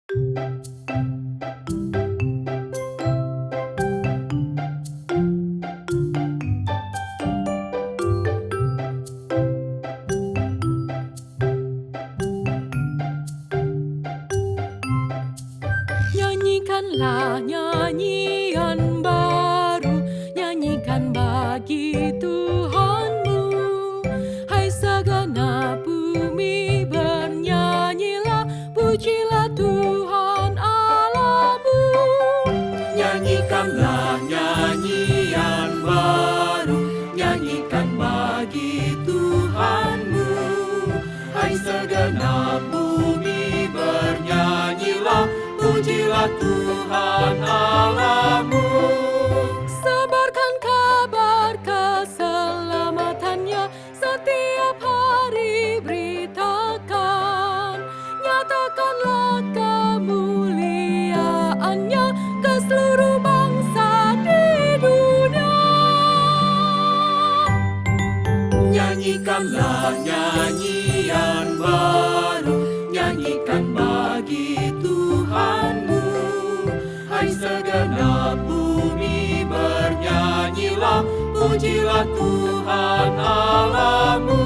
Nyanyikanlah nyanyian baru, nyanyikan bagi Tuhanmu. Hai segenap bumi bernyanyilah, pujilah Tuhan Allahmu. Nyanyikanlah nyanyian baru, nyanyikan bagi Tuhanmu. Hai segenap bumi bernyanyilah, pujilah Tuhan Allahmu. Sebarkan kabar keselamatannya, setiap hari beritakan. Nyatakanlah kemuliaannya ke seluruh bangsa di dunia. Nyanyikanlah nyanyian baru, nyanyikan bagi Tuhanmu. Hai segenap bumi bernyanyilah, pujilah Tuhan Allahmu.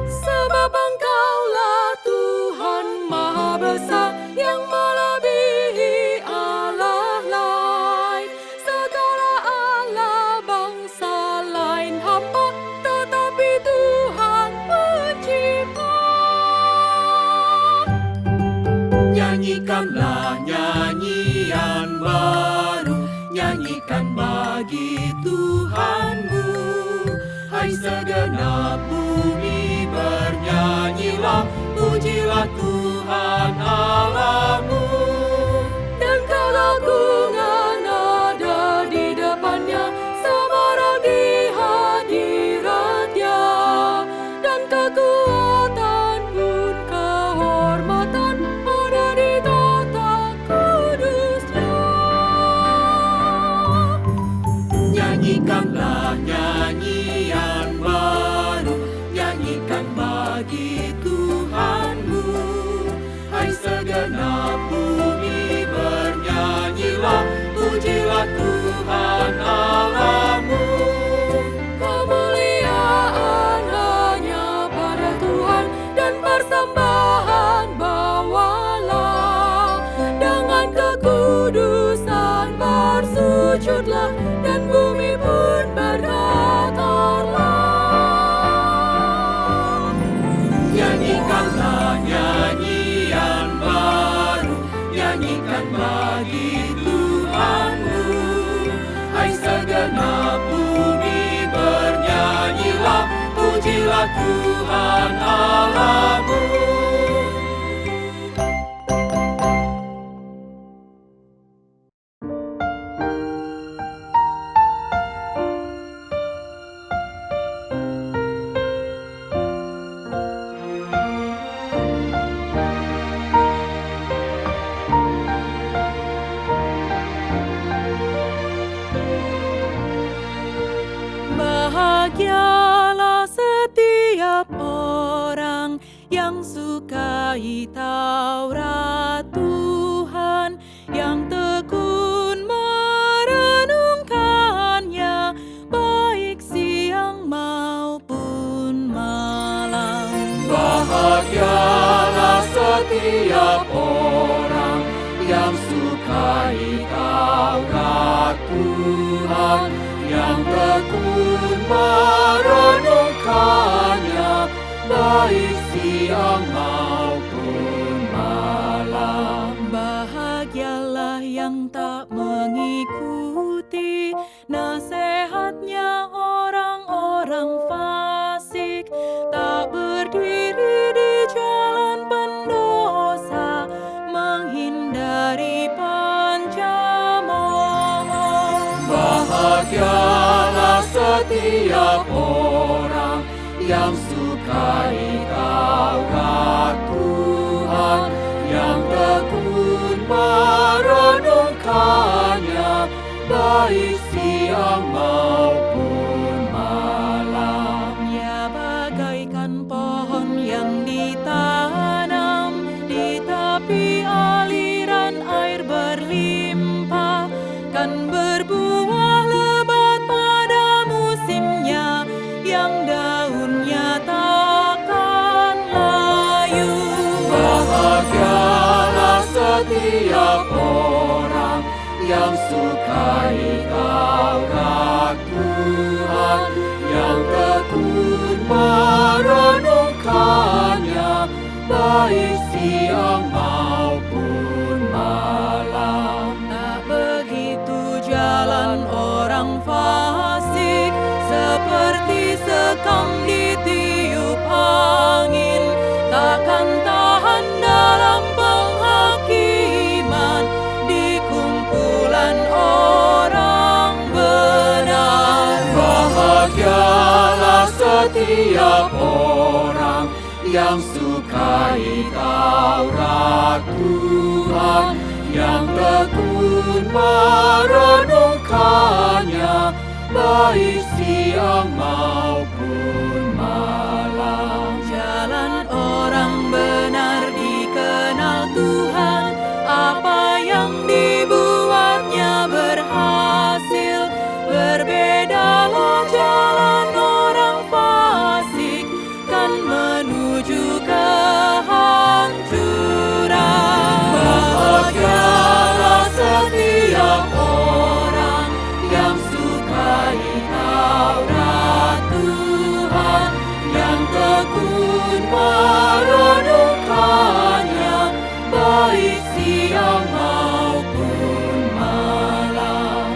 Sebab Engkaulah Tuhan Maha Besar, yang melebihi Allah lain. Segala Allah bangsa lain hamba, tetapi Tuhan pencipta. Nyanyikanlah nyanyian baru, nyanyikan bagi Tuhanmu. Hai segenap bumi bernyanyilah, pujilah Tuhan Allahmu. Dan keagungan ada di depannya, sebarang di hadiratnya. Dan kekuatan pun kehormatan ada di tata kudusnya. Nyanyikanlah nyanyian baru, nyanyikan bagi Tuhanmu. Hai segenap bumi bernyanyilah, pujilah Tuhan Allahmu. Kemuliaan hanya pada Tuhan, dan persembahan bawalah. Dengan kekudusan bersujudlah, dan bumi pun bergetarlah. Nyanyikanlah nyanyian baru, nyanyikan bagi Tuhanmu. Hai segenap bumi bernyanyilah, pujilah Tuhan Allahmu. Bahagialah setiap orang yang sukai Taurat Tuhan, yang tekun merenungkannya, baik siang maupun malam. Bahagialah setiap orang yang sukai Taurat Tuhan, yang tekun merenungkannya, baik siang maupun malam. Bahagialah yang tak mengikuti nasihatnya orang-orang fasik, tak berdiri di jalan pendosa, menghindari pencemooh. Bahagialah setiap orang yang sukai Taurat Tuhan, yang tekun merenungkannya, baik siang maupun malam. Ia bagaikan pohon yang ditanam di tepi aliran setiap orang yang sukai Taurat Tuhan, yang tekun merenungkannya baik siang maupun malam. Tak begitu jalan orang fasik, seperti sekam ditiup angin, takkan tahan dalam penghakiman di kumpulan orang benar. Bahagialah setiap orang yang sukai Taurat Tuhan, yang tekun merenungkannya baik siang maupun malam. Jalan orang benar dikenal Tuhan, apa yang dibuatnya berhasil. Berbedalah jalan orang fasik, kan menuju kehancuran. Bahagialah setiap orang yang sukai Taurat Tuhan, yang tekun merenungkannya baik siang maupun malam.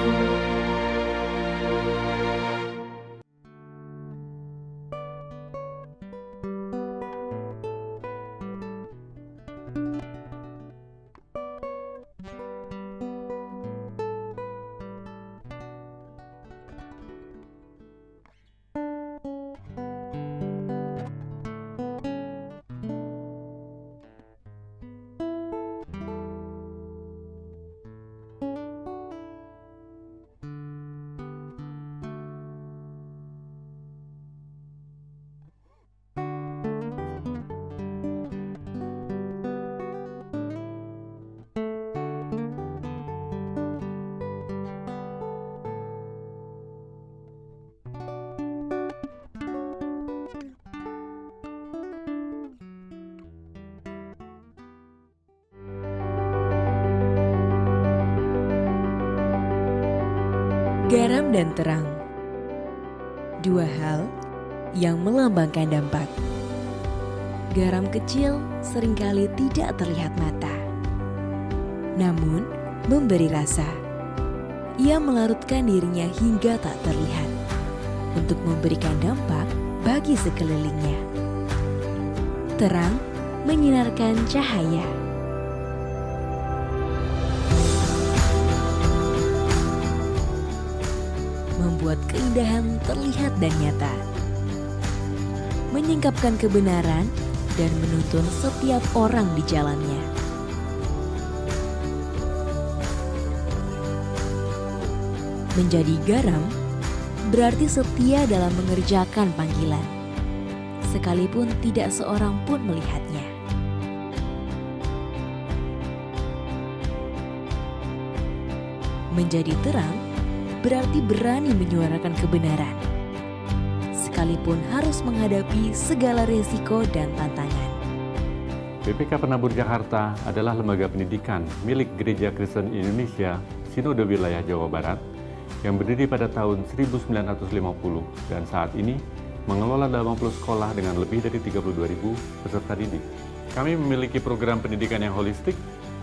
Garam dan terang, dua hal yang melambangkan dampak. Garam kecil seringkali tidak terlihat mata, namun memberi rasa. Ia melarutkan dirinya hingga tak terlihat untuk memberikan dampak bagi sekelilingnya. Terang menyinarkan cahaya. Membuat keindahan terlihat dan nyata, menyingkapkan kebenaran dan menuntun setiap orang di jalannya. Menjadi garam berarti setia dalam mengerjakan panggilan, sekalipun tidak seorang pun melihatnya. Menjadi terang berarti berani menyuarakan kebenaran, sekalipun harus menghadapi segala resiko dan tantangan. BPK Penabur Jakarta adalah lembaga pendidikan milik Gereja Kristen Indonesia Sinode Wilayah Jawa Barat yang berdiri pada tahun 1950 dan saat ini mengelola 80 sekolah dengan lebih dari 32.000 peserta didik. Kami memiliki program pendidikan yang holistik,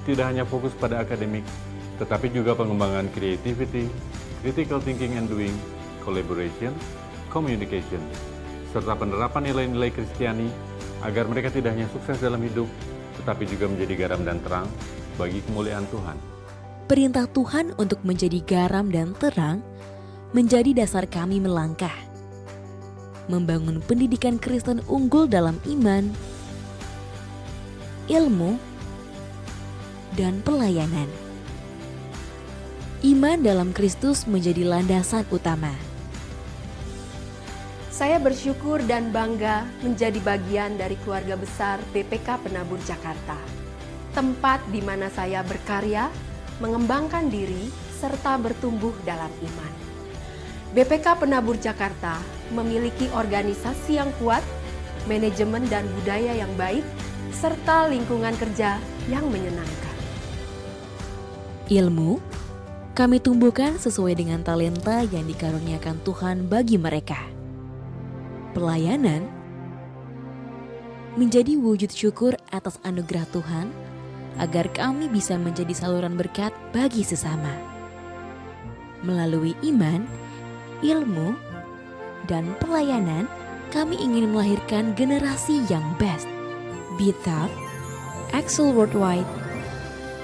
tidak hanya fokus pada akademik, tetapi juga pengembangan creativity, critical thinking and doing, collaboration, communication, serta penerapan nilai-nilai Kristiani agar mereka tidak hanya sukses dalam hidup, tetapi juga menjadi garam dan terang bagi kemuliaan Tuhan. Perintah Tuhan untuk menjadi garam dan terang menjadi dasar kami melangkah, membangun pendidikan Kristen unggul dalam iman, ilmu, dan pelayanan. Iman dalam Kristus menjadi landasan utama. Saya bersyukur dan bangga menjadi bagian dari keluarga besar BPK Penabur Jakarta, tempat di mana saya berkarya, mengembangkan diri, serta bertumbuh dalam iman. BPK Penabur Jakarta memiliki organisasi yang kuat, manajemen dan budaya yang baik, serta lingkungan kerja yang menyenangkan. Ilmu kami tumbuhkan sesuai dengan talenta yang dikaruniakan Tuhan bagi mereka. Pelayanan menjadi wujud syukur atas anugerah Tuhan agar kami bisa menjadi saluran berkat bagi sesama. Melalui iman, ilmu, dan pelayanan, kami ingin melahirkan generasi yang best. Be Tough, Excel Worldwide,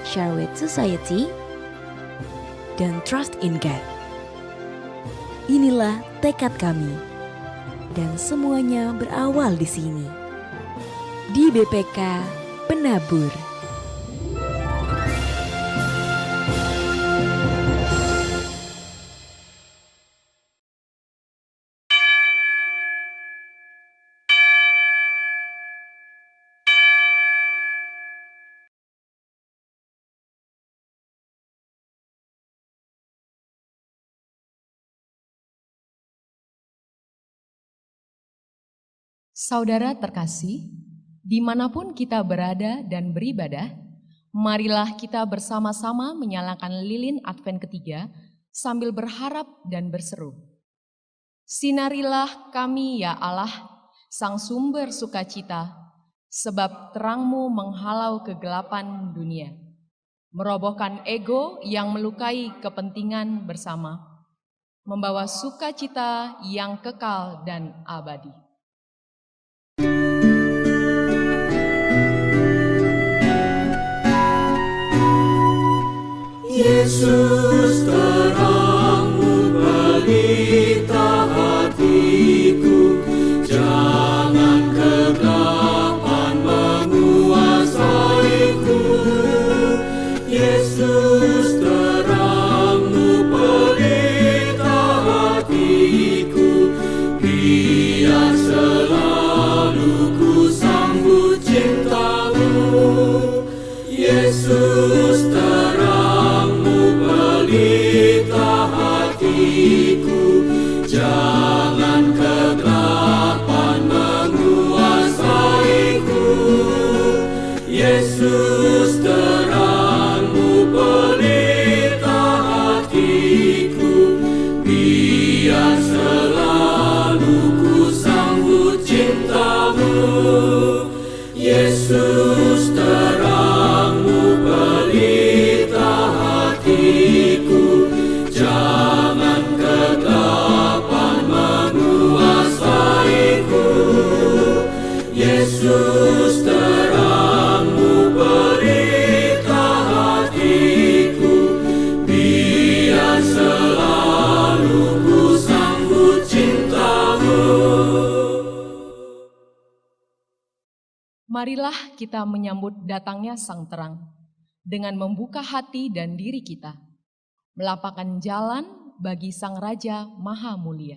Share with Society, dan Trust in God. Inilah tekad kami, dan semuanya berawal di sini, di BPK Penabur. Saudara terkasih, dimanapun kita berada dan beribadah, marilah kita bersama-sama menyalakan lilin Advent ketiga sambil berharap dan berseru. Sinarilah kami ya Allah, Sang Sumber sukacita, sebab terang-Mu menghalau kegelapan dunia, merobohkan ego yang melukai kepentingan bersama, membawa sukacita yang kekal dan abadi. Yesus terang-Mu pelita hatiku, jangan kegelapan menguasaiku. Yesus terang-Mu pelita hatiku, biar selalu ku sambut cinta-Mu. Yesus pelita hatiku, jangan kegelapan menguasaiku. Yesus terang-Mu pelita hatiku, biar selalu ku sambut cinta-Mu. Yesus terang-Mu pelita hatiku, jangan kegelapan menguasaiku. Yesus terang-Mu pelita hatiku, biar selalu ku sambut cinta-Mu. Marilah kita menyambut datangnya Sang Terang dengan membuka hati dan diri kita, melapangkan jalan bagi Sang Raja Maha Mulia.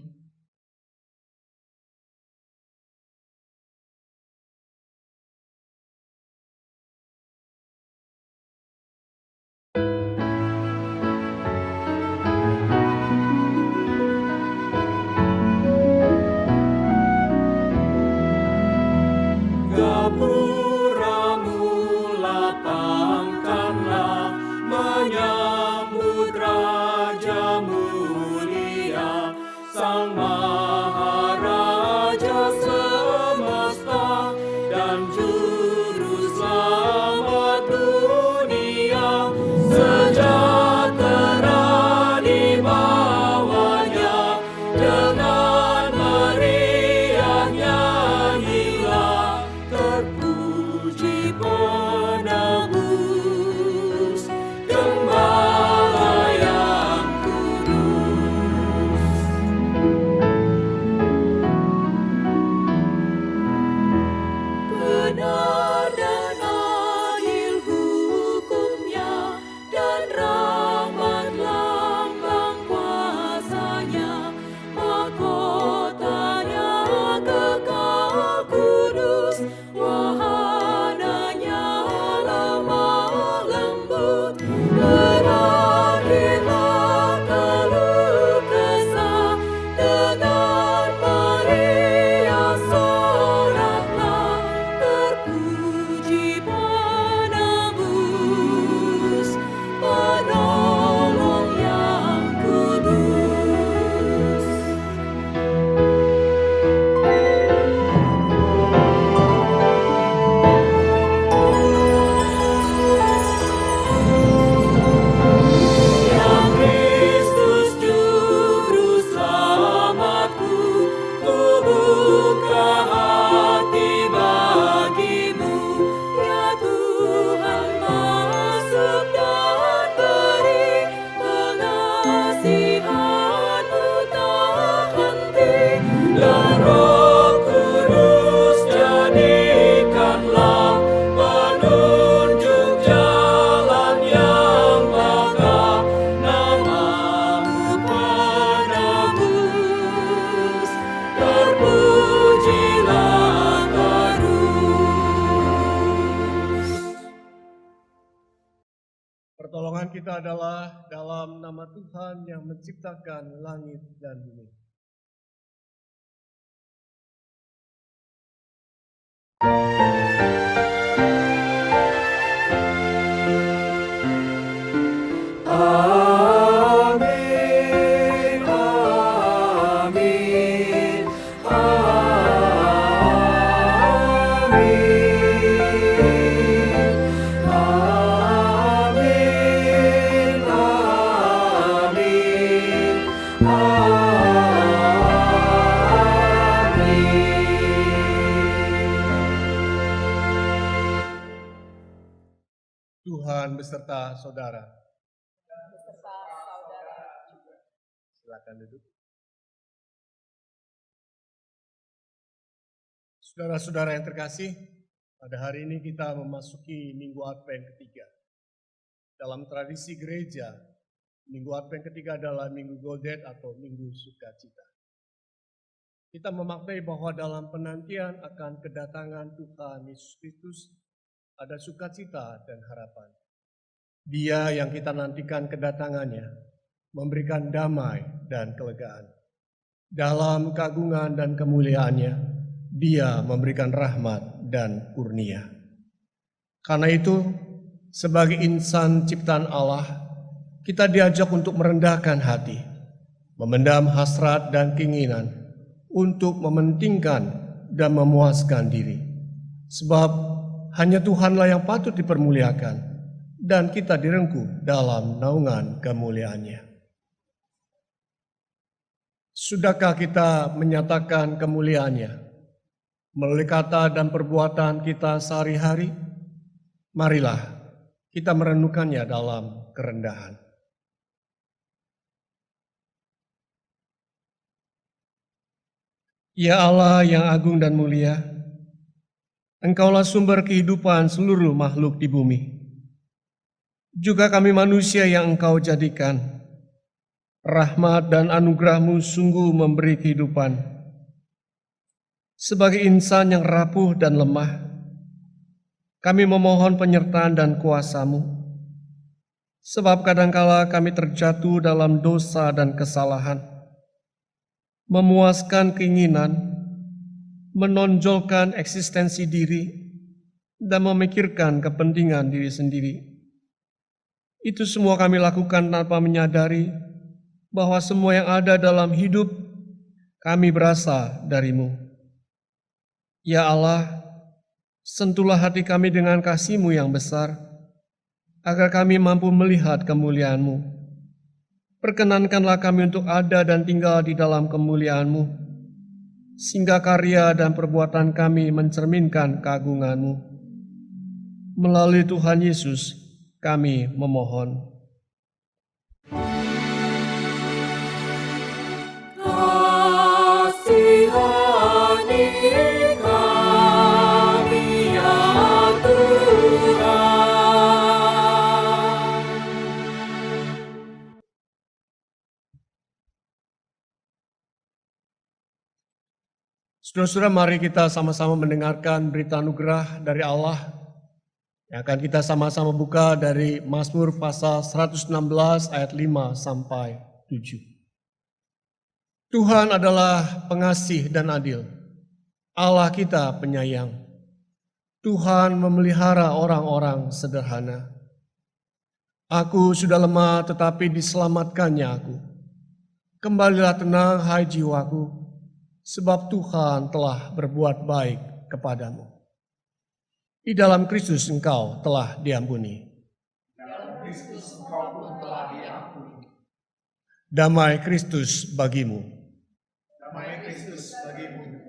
Gapura-Mu lapangkanlah, menyambut Raja mulia, Sang Pertolongan kita adalah dalam nama Tuhan yang menciptakan langit dan bumi. Amin, amin, amin, amin, Tuhan beserta saudara. Silakan duduk. Saudara-saudara yang terkasih, pada hari ini kita memasuki Minggu Advent ketiga. Dalam tradisi gereja, Minggu Advent ketiga adalah Minggu Gaudet atau Minggu Sukacita. Kita memaknai bahwa dalam penantian akan kedatangan Tuhan Yesus Kristus, ada sukacita dan harapan. Dia yang kita nantikan kedatangannya, memberikan damai dan kelegaan. Dalam keagungan dan kemuliaannya, Dia memberikan rahmat dan kurnia. Karena itu, sebagai insan ciptaan Allah, kita diajak untuk merendahkan hati, memendam hasrat dan keinginan untuk mementingkan dan memuaskan diri. Sebab hanya Tuhanlah yang patut dipermuliakan, dan kita direngkuh dalam naungan kemuliaannya. Sudahkah kita menyatakan kemuliaannya melalui kata dan perbuatan kita sehari-hari? Marilah kita merenungkannya dalam kerendahan. Ya Allah yang agung dan mulia, Engkaulah sumber kehidupan seluruh makhluk di bumi. Juga kami manusia yang Engkau jadikan. Rahmat dan anugerah-Mu sungguh memberi kehidupan. Sebagai insan yang rapuh dan lemah, kami memohon penyertaan dan kuasa-Mu. Sebab kadangkala kami terjatuh dalam dosa dan kesalahan, memuaskan keinginan, menonjolkan eksistensi diri, dan memikirkan kepentingan diri sendiri. Itu semua kami lakukan tanpa menyadari bahwa semua yang ada dalam hidup kami berasal dari-Mu. Ya Allah, sentuhlah hati kami dengan kasih-Mu yang besar, agar kami mampu melihat kemuliaan-Mu. Perkenankanlah kami untuk ada dan tinggal di dalam kemuliaan-Mu, sehingga karya dan perbuatan kami mencerminkan keagungan-Mu. Melalui Tuhan Yesus, kami memohon. Kasihani kami ya Tuhan. Saudara-saudara, mari kita sama-sama mendengarkan berita anugerah dari Allah yang akan kita sama-sama buka dari Mazmur pasal 116 ayat 5 sampai 7. Tuhan adalah pengasih dan adil. Allah kita penyayang. Tuhan memelihara orang-orang sederhana. Aku sudah lemah tetapi diselamatkannya aku. Kembalilah tenang hai jiwaku, sebab Tuhan telah berbuat baik kepadamu. Di dalam Kristus engkau telah diampuni. Damai Kristus bagimu. Damai Kristus bagimu.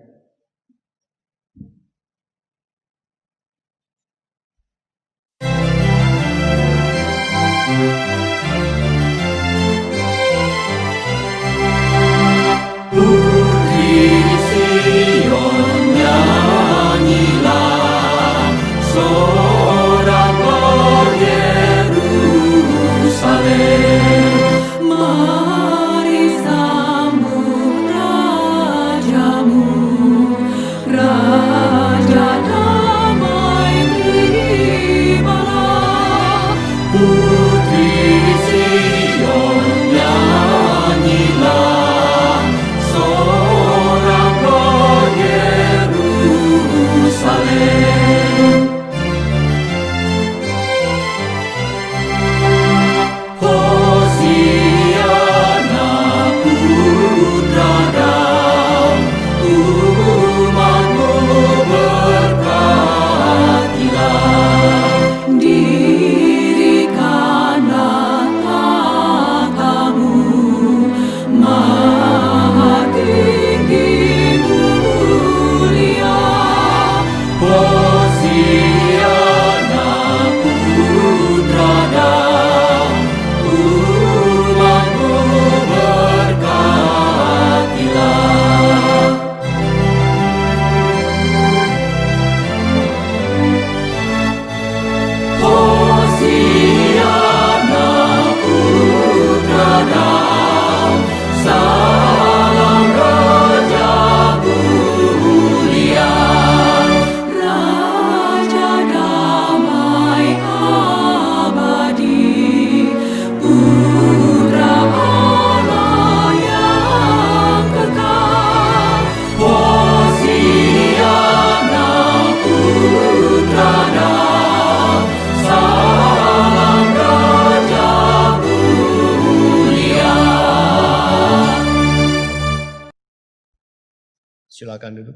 Mari sambut Putri Sion nyanyilah, soraklah Yerusalem. Hosiana putra Daud, umatmu berkatilah. Dirikanlah tatamu, maha tinggi mulia. Hosiana putra Daud, umatmu berkatilah. Hosiana putra Daud, salam Raja mulia, Raja damai abadi, Putra Allah yang kekal. Hosiana putra Daud, salam Raja mulia. Silakan duduk.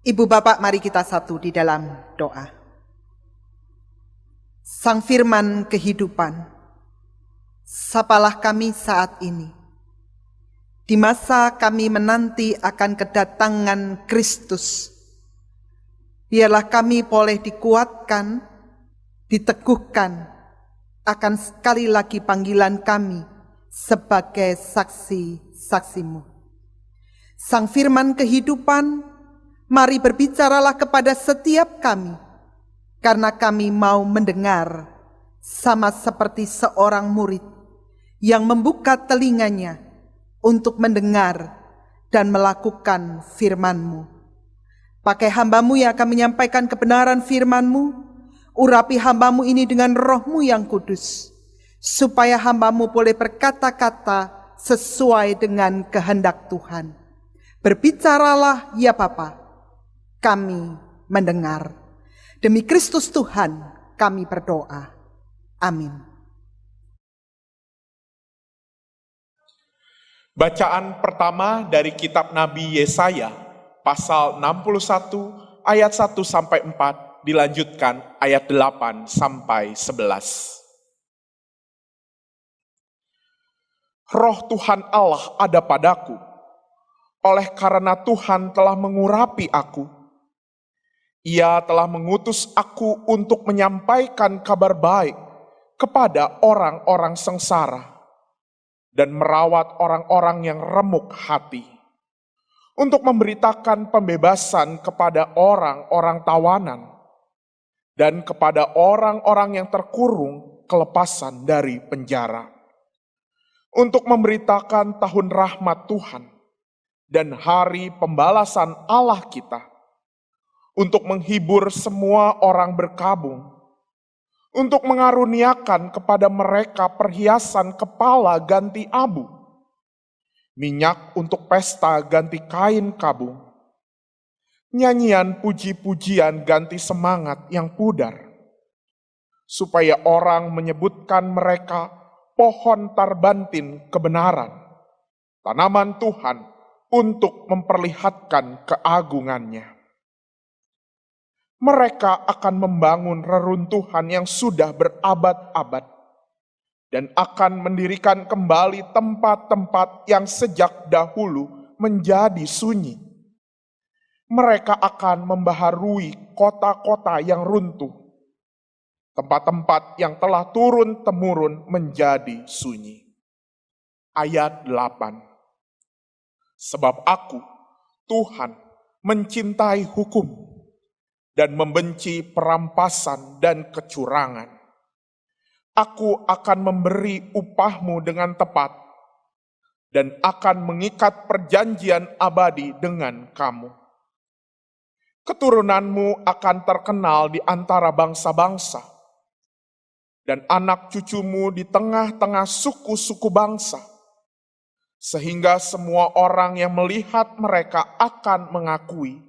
Ibu Bapak, mari kita satu di dalam doa. Sang Firman kehidupan, sapalah kami saat ini. Di masa kami menanti akan kedatangan Kristus, biarlah kami boleh dikuatkan, diteguhkan akan sekali lagi panggilan kami sebagai saksi-saksi-Mu. Sang Firman kehidupan, mari berbicaralah kepada setiap kami, karena kami mau mendengar sama seperti seorang murid yang membuka telinganya untuk mendengar dan melakukan firman-Mu. Pakai hamba-Mu yang akan menyampaikan kebenaran firman-Mu, urapi hamba-Mu ini dengan Roh-Mu yang kudus, supaya hamba-Mu boleh berkata-kata sesuai dengan kehendak Tuhan. Berbicaralah ya Bapa, kami mendengar. Demi Kristus Tuhan kami berdoa. Amin. Bacaan pertama dari kitab Nabi Yesaya, pasal 61 ayat 1 sampai 4, dilanjutkan ayat 8 sampai 11. Roh Tuhan Allah ada padaku, oleh karena Tuhan telah mengurapi aku. Ia telah mengutus aku untuk menyampaikan kabar baik kepada orang-orang sengsara dan merawat orang-orang yang remuk hati, untuk memberitakan pembebasan kepada orang-orang tawanan dan kepada orang-orang yang terkurung kelepasan dari penjara, untuk memberitakan tahun rahmat Tuhan dan hari pembalasan Allah kita, untuk menghibur semua orang berkabung, untuk mengaruniakan kepada mereka perhiasan kepala ganti abu, minyak untuk pesta ganti kain kabung, nyanyian puji-pujian ganti semangat yang pudar, supaya orang menyebutkan mereka pohon tarbantin kebenaran, tanaman Tuhan untuk memperlihatkan keagungannya. Mereka akan membangun reruntuhan yang sudah berabad-abad dan akan mendirikan kembali tempat-tempat yang sejak dahulu menjadi sunyi. Mereka akan membaharui kota-kota yang runtuh, tempat-tempat yang telah turun-temurun menjadi sunyi. Ayat 8. Sebab aku, Tuhan, mencintai hukum dan membenci perampasan dan kecurangan. Aku akan memberi upahmu dengan tepat dan akan mengikat perjanjian abadi dengan kamu. Keturunanmu akan terkenal di antara bangsa-bangsa, dan anak cucumu di tengah-tengah suku-suku bangsa, sehingga semua orang yang melihat mereka akan mengakui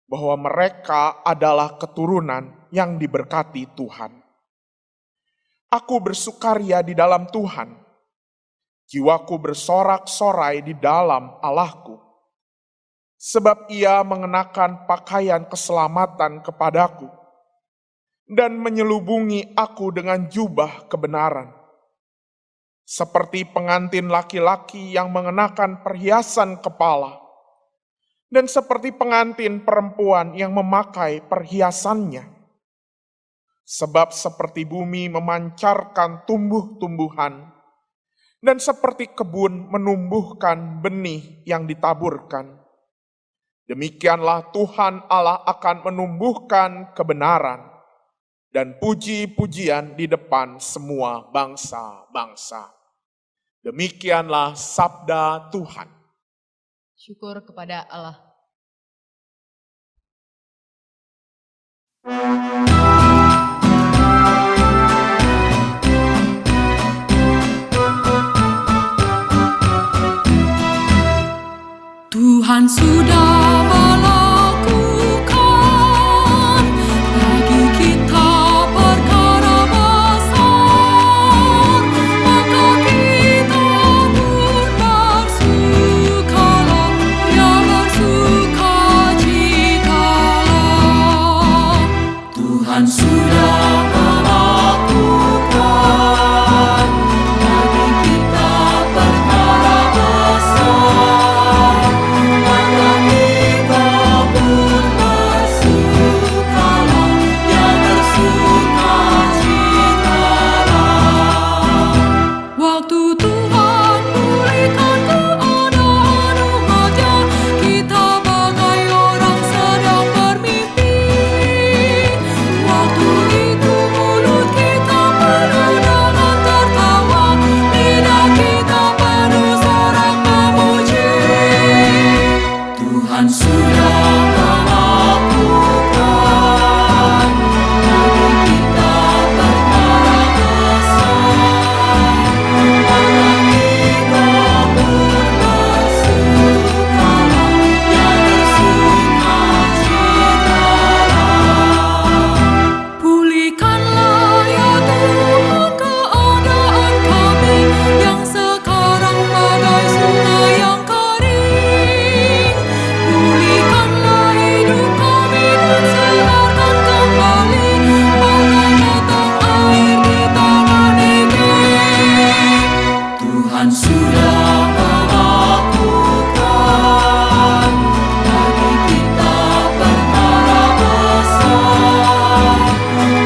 bahwa mereka adalah keturunan yang diberkati Tuhan. Aku bersukaria di dalam Tuhan, jiwaku bersorak-sorai di dalam Allahku, sebab Ia mengenakan pakaian keselamatan kepadaku dan menyelubungi aku dengan jubah kebenaran, seperti pengantin laki-laki yang mengenakan perhiasan kepala, dan seperti pengantin perempuan yang memakai perhiasannya. Sebab seperti bumi memancarkan tumbuh-tumbuhan, dan seperti kebun menumbuhkan benih yang ditaburkan, demikianlah Tuhan Allah akan menumbuhkan kebenaran dan puji-pujian di depan semua bangsa-bangsa. Demikianlah sabda Tuhan. Syukur kepada Allah. Tuhan sudah melakukan bagi kita perkara besar, maka kita pun bersukalah, ya bersukacitalah. Tuhan sudah melakukan bagi kita perkara besar, maka kita pun bersukalah, ya bersukacitalah. Waktu Tuhan pulihkan keadaan umat-Nya, kita bagai orang sedang bermimpi. Waktu itu mulut kita penuh dengan tertawa, lidah kita penuh sorak memuji. Tuhan sudah melakukan bagi kita perkara besar, maka kita pun bersukalah, ya bersukacitalah. Pulihkanlah ya Tuhan keadaan kami yang sekarang bagai sungai yang kering. Pulihkanlah hidup kami dan segarkan kembali bagai datang air di tanah Negeb. Tuhan sudah melakukan bagi kita perkara besar,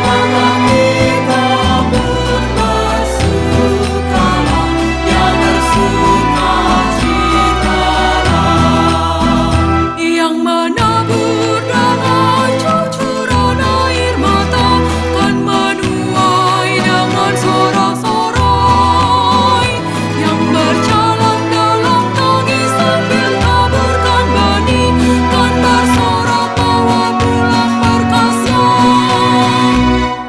maka kita pun bersukalah, ya bersukacitalah. Yang menabur dengan cucuran air mata kan menuai dengan sorak-sorai. Yang berjalan dalam tangis sambil taburkan benih kan bersorak bawa pulang berkasnya.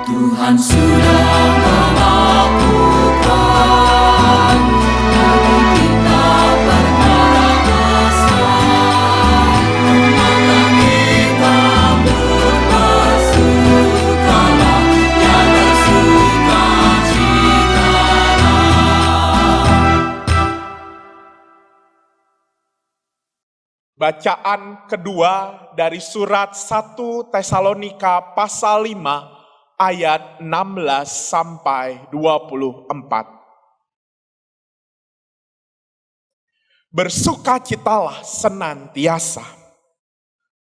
Tuhan sudah melakukan bagi kita perkara besar, maka kita pun bersukalah, ya bersukacitalah. Bacaan kedua dari surat 1 Tesalonika pasal 5 ayat 16 sampai 24. Bersukacitalah senantiasa,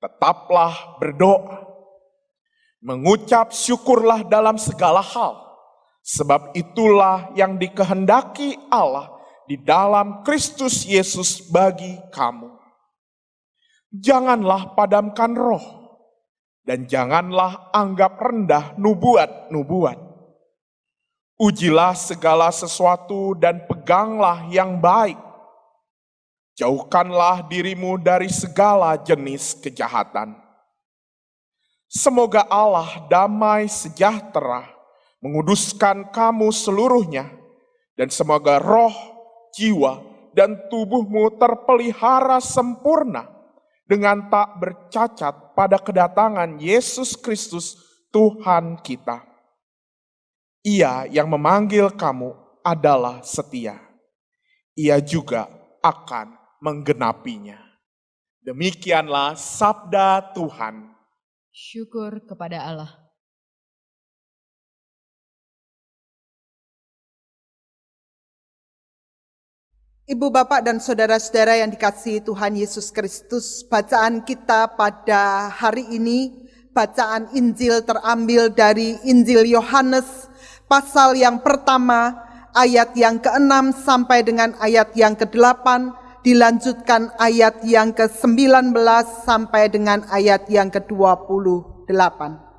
tetaplah berdoa, mengucap syukurlah dalam segala hal, sebab itulah yang dikehendaki Allah di dalam Kristus Yesus bagi kamu. Janganlah padamkan roh, dan janganlah anggap rendah nubuat-nubuat. Ujilah segala sesuatu dan peganglah yang baik. Jauhkanlah dirimu dari segala jenis kejahatan. Semoga Allah damai sejahtera menguduskan kamu seluruhnya, dan semoga roh, jiwa, dan tubuhmu terpelihara sempurna dengan tak bercacat pada kedatangan Yesus Kristus Tuhan kita. Ia yang memanggil kamu adalah setia. Ia juga akan menggenapinya. Demikianlah sabda Tuhan. Syukur kepada Allah. Ibu, Bapak, dan saudara-saudara yang dikasihi Tuhan Yesus Kristus, bacaan kita pada hari ini, bacaan Injil terambil dari Injil Yohanes, pasal yang pertama, ayat yang ke-6 sampai dengan ayat yang ke-8, dilanjutkan ayat yang ke-19 sampai dengan ayat yang ke-28.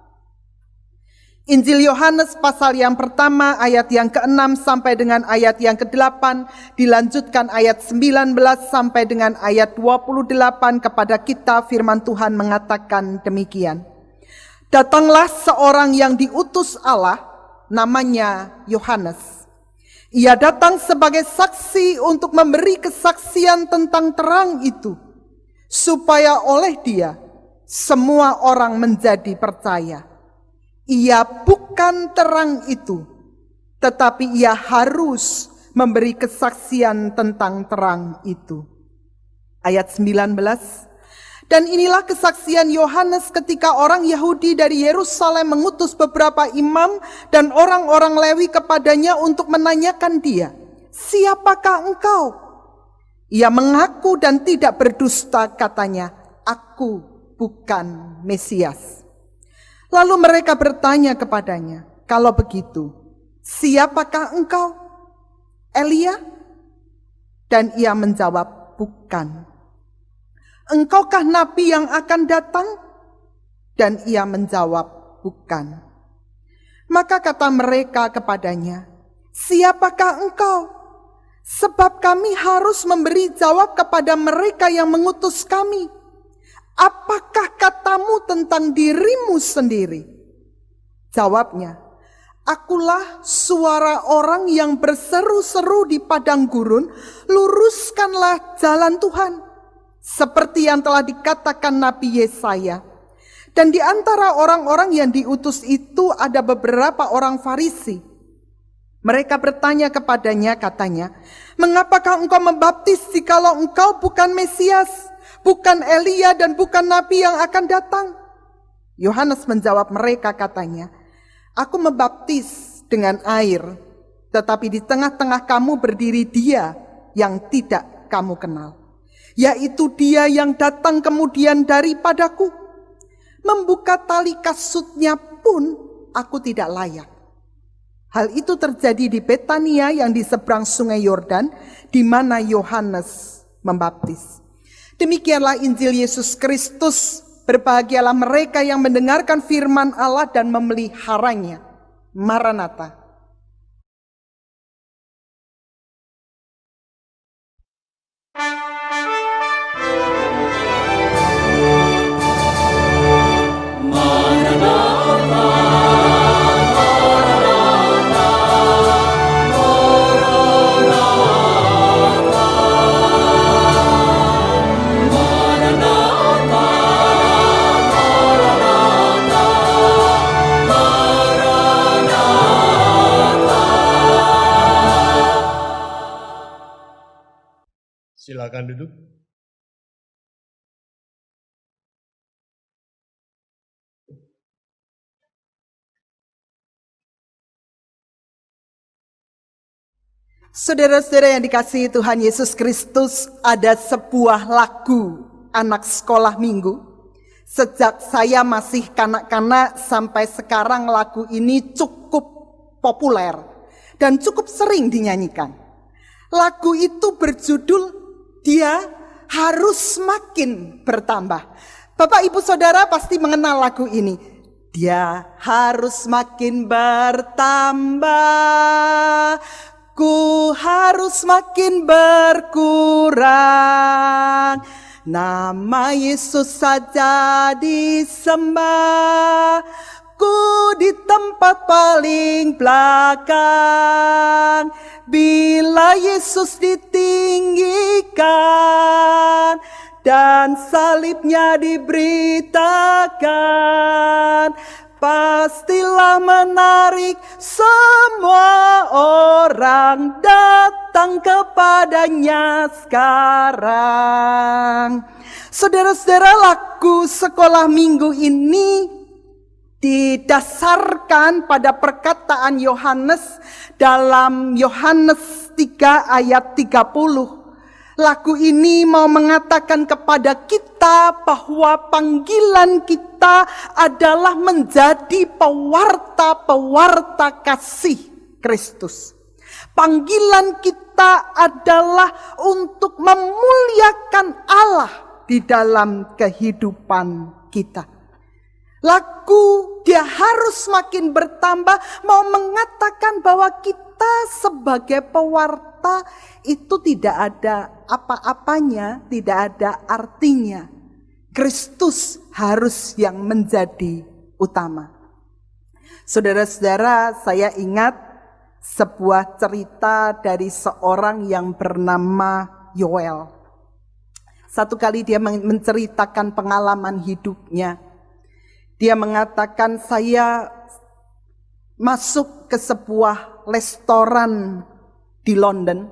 Injil Yohanes pasal yang pertama ayat yang ke-6 sampai dengan ayat yang ke-8, dilanjutkan ayat 19 sampai dengan ayat 28. Kepada kita firman Tuhan mengatakan demikian. Datanglah seorang yang diutus Allah, namanya Yohanes. Ia datang sebagai saksi untuk memberi kesaksian tentang terang itu, supaya oleh dia semua orang menjadi percaya. Ia bukan terang itu, tetapi ia harus memberi kesaksian tentang terang itu. Ayat 19. Dan inilah kesaksian Yohanes ketika orang Yahudi dari Yerusalem mengutus beberapa imam dan orang-orang Lewi kepadanya untuk menanyakan dia, "Siapakah engkau?" Ia mengaku dan tidak berdusta, katanya, "Aku bukan Mesias." Lalu mereka bertanya kepadanya, "Kalau begitu, siapakah engkau? Elia?" Dan ia menjawab, "Bukan." "Engkaukah nabi yang akan datang?" Dan ia menjawab, "Bukan." Maka kata mereka kepadanya, "Siapakah engkau? Sebab kami harus memberi jawab kepada mereka yang mengutus kami. Apakah katamu tentang dirimu sendiri?" Jawabnya, "Akulah suara orang yang berseru-seru di padang gurun, luruskanlah jalan Tuhan. Seperti yang telah dikatakan Nabi Yesaya." Dan di antara orang-orang yang diutus itu ada beberapa orang Farisi. Mereka bertanya kepadanya, katanya, "Mengapakah engkau membaptis jikalau engkau bukan Mesias, bukan Elia, dan bukan Nabi yang akan datang?" Yohanes menjawab mereka, katanya, "Aku membaptis dengan air, tetapi di tengah-tengah kamu berdiri Dia yang tidak kamu kenal, yaitu Dia yang datang kemudian daripadaku. Membuka tali kasutnya pun aku tidak layak." Hal itu terjadi di Betania yang di seberang sungai Yordan, di mana Yohanes membaptis. Demikianlah Injil Yesus Kristus. Berbahagialah mereka yang mendengarkan firman Allah dan memeliharanya. Maranatha. Silakan duduk. Saudara-saudara yang dikasihi Tuhan Yesus Kristus, ada sebuah lagu anak sekolah minggu. Sejak saya masih kanak-kanak sampai sekarang lagu ini cukup populer dan cukup sering dinyanyikan. Lagu itu berjudul "Dia Harus Makin Bertambah". Bapak, Ibu, Saudara pasti mengenal lagu ini. Dia harus makin bertambah, ku harus makin berkurang. Nama Yesus saja disembah, ku di tempat paling belakang. Bila Yesus ditinggikan dan salibnya diberitakan, pastilah menarik semua orang datang kepadanya sekarang. Saudara-saudara, lagu sekolah minggu ini didasarkan pada perkataan Yohanes dalam Yohanes 3 ayat 30. Lagu ini mau mengatakan kepada kita bahwa panggilan kita adalah menjadi pewarta-pewarta kasih Kristus. Panggilan kita adalah untuk memuliakan Allah di dalam kehidupan kita. Lagu dia harus makin bertambah mau mengatakan bahwa kita sebagai pewarta itu tidak ada apa-apanya, tidak ada artinya. Kristus harus yang menjadi utama. Saudara-saudara, saya ingat sebuah cerita dari seorang yang bernama Yoel. Satu kali dia menceritakan pengalaman hidupnya. Dia mengatakan, saya masuk ke sebuah restoran di London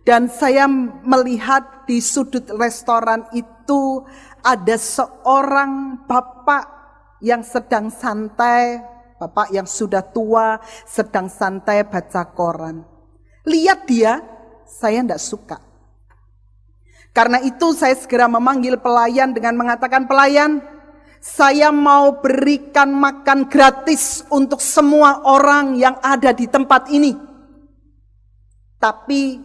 dan saya melihat di sudut restoran itu ada seorang bapak yang sedang santai, bapak yang sudah tua sedang santai baca koran. Lihat dia, saya tidak suka. Karena itu saya segera memanggil pelayan dengan mengatakan, pelayan, saya mau berikan makan gratis untuk semua orang yang ada di tempat ini. Tapi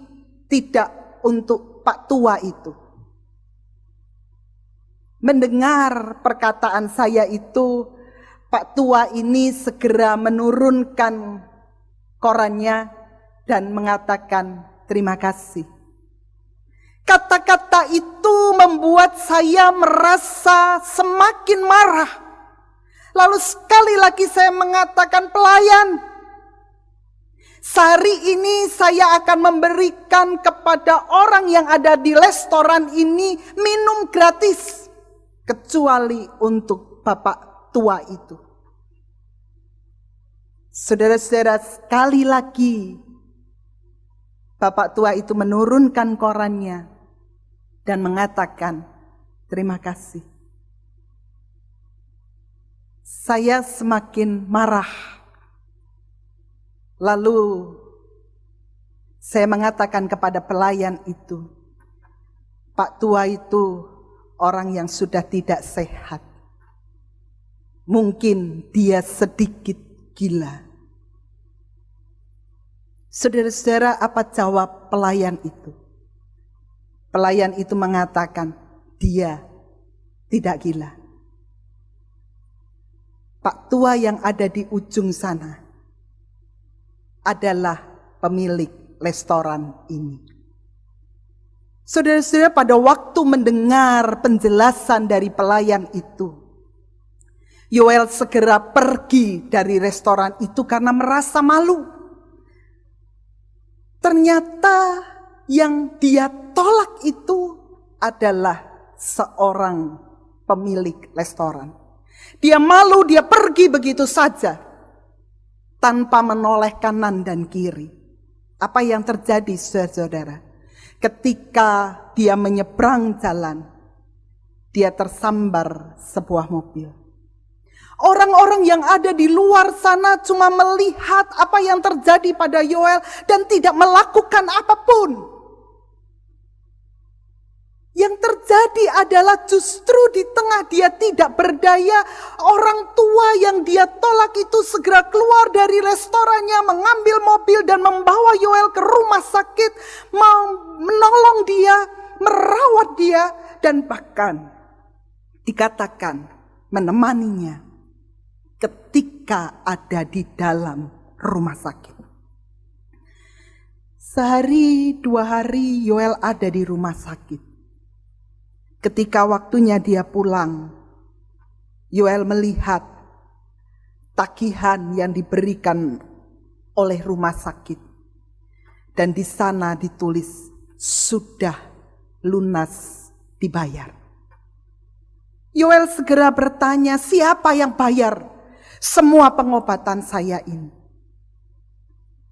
tidak untuk Pak Tua itu. Mendengar perkataan saya itu, Pak Tua ini segera menurunkan korannya dan mengatakan terima kasih. Kata-kata itu membuat saya merasa semakin marah. Lalu sekali lagi saya mengatakan, pelayan, sehari ini saya akan memberikan kepada orang yang ada di restoran ini minum gratis. Kecuali untuk Bapak Tua itu. Saudara-saudara, sekali lagi Bapak Tua itu menurunkan korannya dan mengatakan terima kasih. Saya semakin marah. Lalu saya mengatakan kepada pelayan itu, Pak Tua itu orang yang sudah tidak sehat. Mungkin dia sedikit gila. Saudara-saudara, apa jawab pelayan itu? Pelayan itu mengatakan, dia tidak gila. Pak Tua yang ada di ujung sana adalah pemilik restoran ini. Saudara-saudara, pada waktu mendengar penjelasan dari pelayan itu, Yoel segera pergi dari restoran itu karena merasa malu. Ternyata yang dia tolak itu adalah seorang pemilik restoran. Dia malu, dia pergi begitu saja tanpa menoleh kanan dan kiri. Apa yang terjadi, saudara-saudara? Ketika dia menyeberang jalan, dia tersambar sebuah mobil. Orang-orang yang ada di luar sana cuma melihat apa yang terjadi pada Yoel dan tidak melakukan apapun. Yang terjadi adalah justru di tengah dia tidak berdaya, orang tua yang dia tolak itu segera keluar dari restorannya, mengambil mobil dan membawa Yoel ke rumah sakit, menolong dia, merawat dia, dan bahkan dikatakan menemaninya ketika ada di dalam rumah sakit. Sehari 2 hari Yoel ada di rumah sakit. Ketika waktunya dia pulang, Yoel melihat tagihan yang diberikan oleh rumah sakit. Dan di sana ditulis, sudah lunas dibayar. Yoel segera bertanya, siapa yang bayar semua pengobatan saya ini?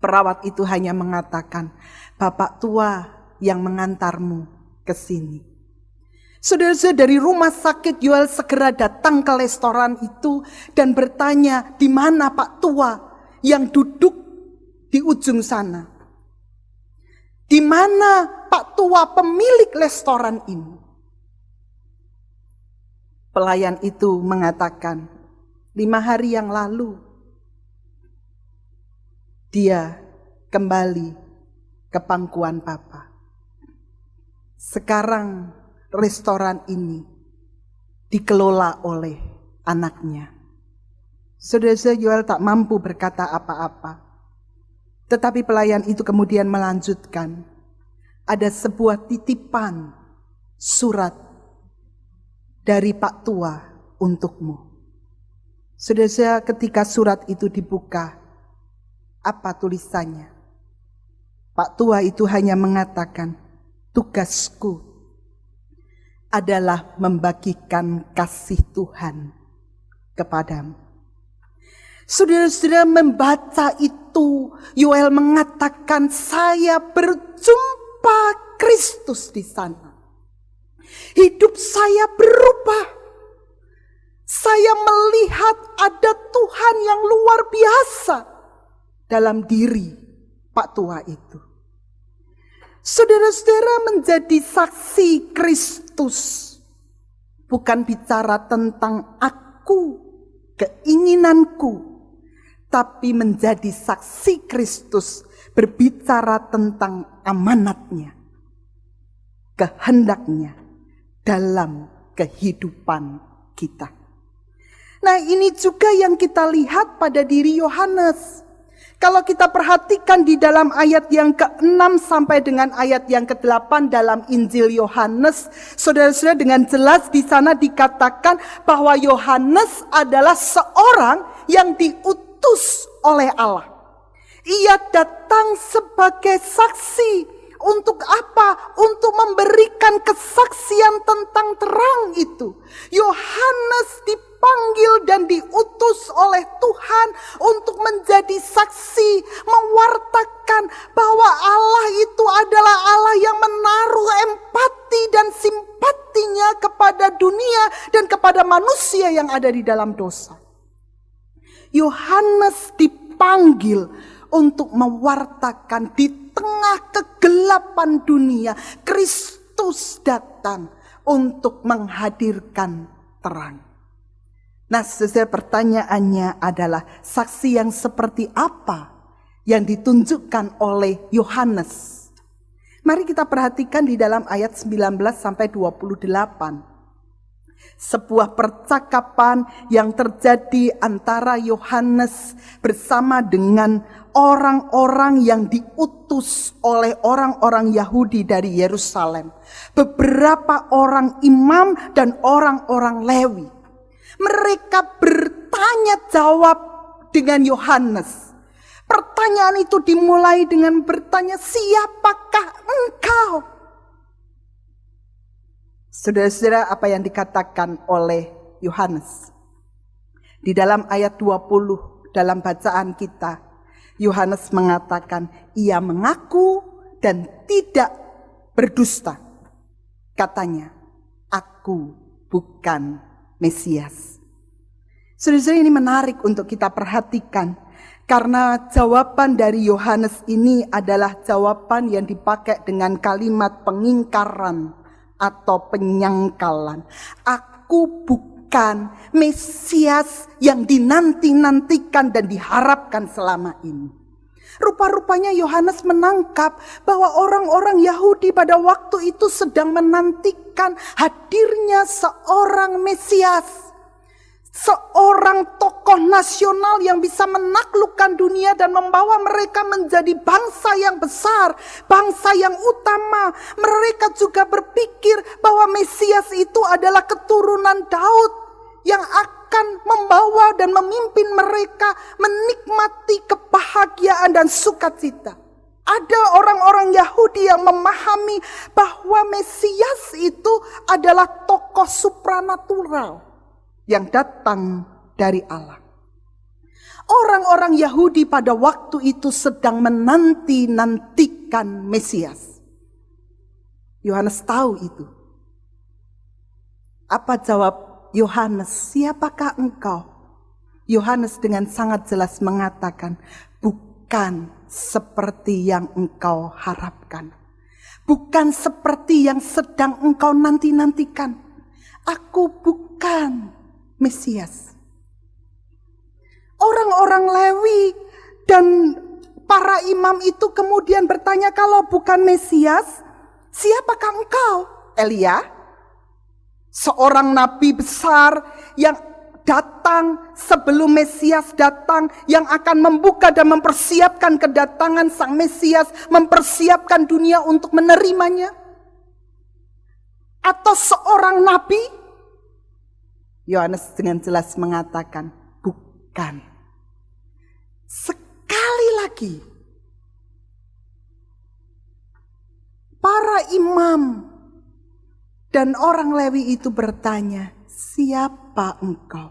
Perawat itu hanya mengatakan, Bapak tua yang mengantarmu ke sini. Saudara-saudara, dari rumah sakit Yoel segera datang ke restoran itu dan bertanya, di mana Pak tua yang duduk di ujung sana? Di mana Pak tua pemilik restoran ini? Pelayan itu mengatakan, 5 hari yang lalu dia kembali ke pangkuan Papa. Sekarang restoran ini dikelola oleh anaknya. Saudara-saudara, Yoel tak mampu berkata apa-apa. Tetapi pelayan itu kemudian melanjutkan, ada sebuah titipan surat dari Pak tua untukmu. Saudara-saudara, ketika surat itu dibuka, apa tulisannya? Pak tua itu hanya mengatakan, tugasku adalah membagikan kasih Tuhan kepadamu. Saudara-saudara, membaca itu, Yoel mengatakan, saya berjumpa Kristus di sana. Hidup saya berubah. Saya melihat ada Tuhan yang luar biasa dalam diri Pak tua itu. Saudara-saudara, menjadi saksi Kristus bukan bicara tentang aku, keinginanku, tapi menjadi saksi Kristus berbicara tentang amanatnya, kehendaknya dalam kehidupan kita. Nah, ini juga yang kita lihat pada diri Yohanes. Kalau kita perhatikan di dalam ayat yang ke-6 sampai dengan ayat yang ke-8 dalam Injil Yohanes, saudara-saudara, dengan jelas di sana dikatakan bahwa Yohanes adalah seorang yang diutus oleh Allah. Ia datang sebagai saksi. Untuk apa? Untuk memberikan kesaksian tentang terang itu. Yohanes dipanggil dan diutus oleh Tuhan untuk menjadi saksi, mewartakan bahwa Allah itu adalah Allah yang menaruh empati dan simpatinya kepada dunia dan kepada manusia yang ada di dalam dosa. Yohanes dipanggil untuk mewartakan di tengah kegelapan dunia, Kristus datang untuk menghadirkan terang. Nah, saudara, pertanyaannya adalah saksi yang seperti apa yang ditunjukkan oleh Yohanes? Mari kita perhatikan di dalam ayat 19 sampai 28. Sebuah percakapan yang terjadi antara Yohanes bersama dengan orang-orang yang diutus oleh orang-orang Yahudi dari Yerusalem. Beberapa orang imam dan orang-orang Lewi. Mereka bertanya jawab dengan Yohanes. Pertanyaan itu dimulai dengan bertanya, siapakah engkau? Saudara-saudara, apa yang dikatakan oleh Yohanes? Di dalam ayat 20 dalam bacaan kita, Yohanes mengatakan ia mengaku dan tidak berdusta. Katanya, aku bukan Mesias. Saudara-saudara, ini menarik untuk kita perhatikan. Karena jawaban dari Yohanes ini adalah jawaban yang dipakai dengan kalimat pengingkaran atau penyangkalan. Aku bukan Mesias yang dinanti-nantikan dan diharapkan selama ini. Rupa-rupanya Yohanes menangkap bahwa orang-orang Yahudi pada waktu itu sedang menantikan hadirnya seorang Mesias. Seorang tokoh nasional yang bisa menaklukkan dunia dan membawa mereka menjadi bangsa yang besar, bangsa yang utama. Mereka juga berpikir bahwa Mesias itu adalah keturunan Daud yang akan membawa dan memimpin mereka menikmati kebahagiaan dan sukacita. Ada orang-orang Yahudi yang memahami bahwa Mesias itu adalah tokoh supranatural yang datang dari Allah. Orang-orang Yahudi pada waktu itu sedang menanti-nantikan Mesias. Yohanes tahu itu. Apa jawab Yohanes? Siapakah engkau? Yohanes dengan sangat jelas mengatakan, bukan seperti yang engkau harapkan. Bukan seperti yang sedang engkau nanti-nantikan. Aku bukan Mesias. Orang-orang Lewi dan para imam itu kemudian bertanya, kalau bukan Mesias, siapakah engkau? Elia, seorang nabi besar yang datang sebelum Mesias datang, yang akan membuka dan mempersiapkan kedatangan sang Mesias, mempersiapkan dunia untuk menerimanya? Atau seorang nabi? Yohanes dengan jelas mengatakan, bukan. Sekali lagi, para imam dan orang Lewi itu bertanya, siapa engkau?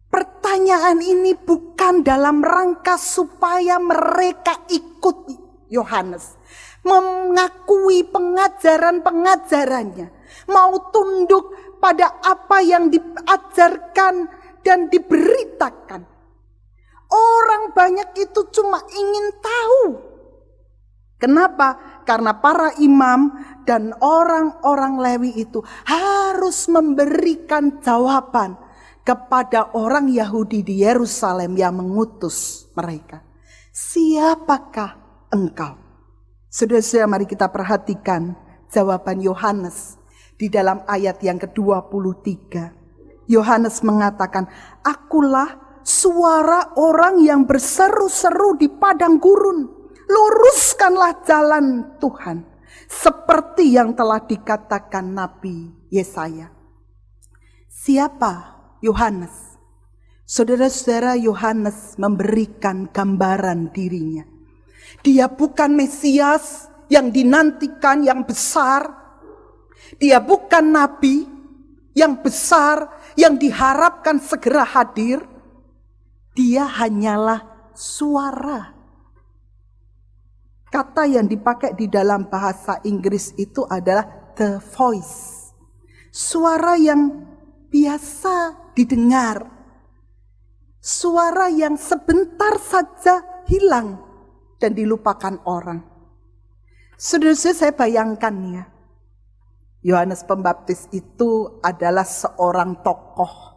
Pertanyaan ini bukan dalam rangka supaya mereka ikut Yohanes, mengakui pengajaran-pengajarannya, mau tunduk pada apa yang diajarkan dan diberitakan. Orang banyak itu cuma ingin tahu. Kenapa? Karena para imam dan orang-orang Lewi itu harus memberikan jawaban kepada orang Yahudi di Yerusalem yang mengutus mereka. Siapakah engkau? Saudara-saudara, mari kita perhatikan jawaban Yohanes. Di dalam ayat yang ke-23, Yohanes mengatakan, akulah suara orang yang berseru-seru di padang gurun. Luruskanlah jalan Tuhan, seperti yang telah dikatakan Nabi Yesaya. Siapa Yohanes? Saudara-saudara, Yohanes memberikan gambaran dirinya. Dia bukan Mesias yang dinantikan, yang besar. Dia bukan nabi yang besar, yang diharapkan segera hadir. Dia hanyalah suara. Kata yang dipakai di dalam bahasa Inggris itu adalah the voice. Suara yang biasa didengar. Suara yang sebentar saja hilang dan dilupakan orang. Saudara-saudara, saya bayangkan ya, Yohanes Pembaptis itu adalah seorang tokoh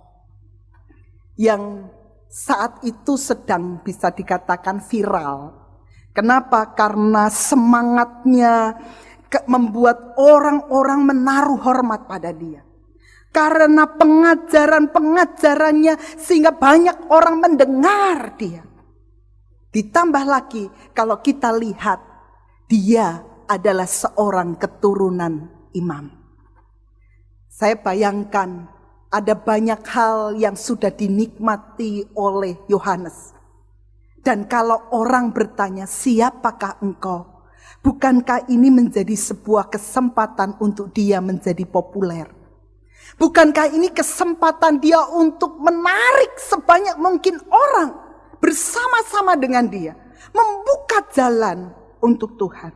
yang saat itu sedang bisa dikatakan viral. Kenapa? Karena semangatnya membuat orang-orang menaruh hormat pada dia. Karena pengajaran-pengajarannya sehingga banyak orang mendengar dia. Ditambah lagi kalau kita lihat, dia adalah seorang keturunan imam. Saya bayangkan ada banyak hal yang sudah dinikmati oleh Yohanes. Dan kalau orang bertanya, siapakah engkau? Bukankah ini menjadi sebuah kesempatan untuk dia menjadi populer? Bukankah ini kesempatan dia untuk menarik sebanyak mungkin orang bersama-sama dengan dia, membuka jalan untuk Tuhan?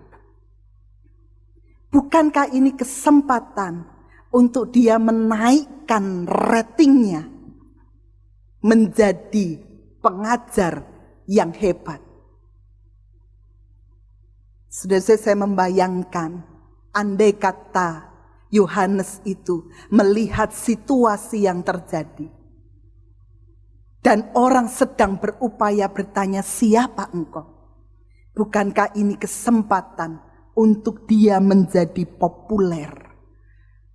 Bukankah ini kesempatan untuk dia menaikkan ratingnya menjadi pengajar yang hebat? Sudah saya membayangkan, andai kata Yohanes itu melihat situasi yang terjadi dan orang sedang berupaya bertanya, siapa engkau? Bukankah ini kesempatan untuk dia menjadi populer?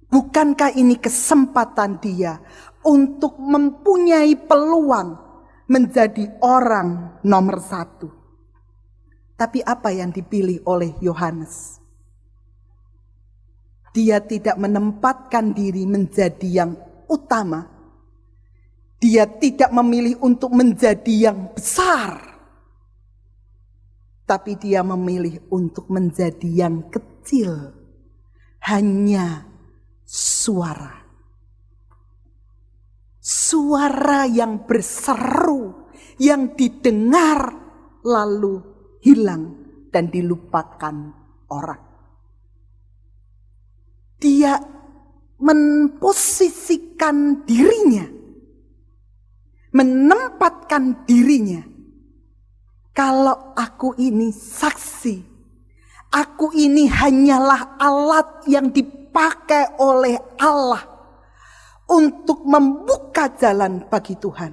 Bukankah ini kesempatan dia untuk mempunyai peluang menjadi orang nomor 1? Tapi apa yang dipilih oleh Yohanes? Dia tidak menempatkan diri menjadi yang utama. Dia tidak memilih untuk menjadi yang besar. Tapi dia memilih untuk menjadi yang kecil. Hanya suara. Suara yang berseru, yang didengar lalu hilang dan dilupakan orang. Dia memposisikan dirinya, menempatkan dirinya. Kalau aku ini saksi, aku ini hanyalah alat yang dipakai oleh Allah untuk membuka jalan bagi Tuhan.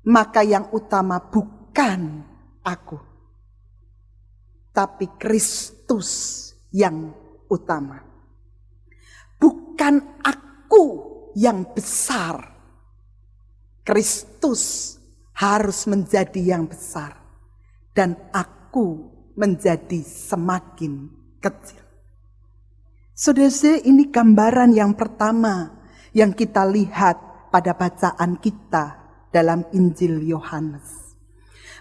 Maka yang utama bukan aku, tapi Kristus yang utama. Bukan aku yang besar, Kristus harus menjadi yang besar, dan aku menjadi semakin kecil. Saudara, ini gambaran yang pertama yang kita lihat pada bacaan kita dalam Injil Yohanes.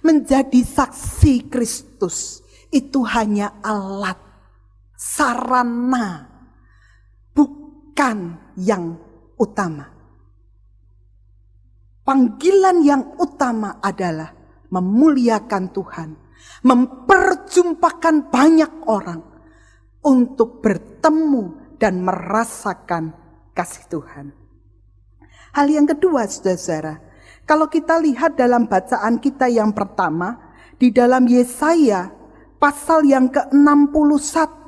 Menjadi saksi Kristus itu hanya alat, sarana, bukan yang utama. Panggilan yang utama adalah memuliakan Tuhan, memperjumpakan banyak orang untuk bertemu dan merasakan kasih Tuhan. Hal yang kedua, saudara-saudara, kalau kita lihat dalam bacaan kita yang pertama, di dalam Yesaya pasal yang ke-61,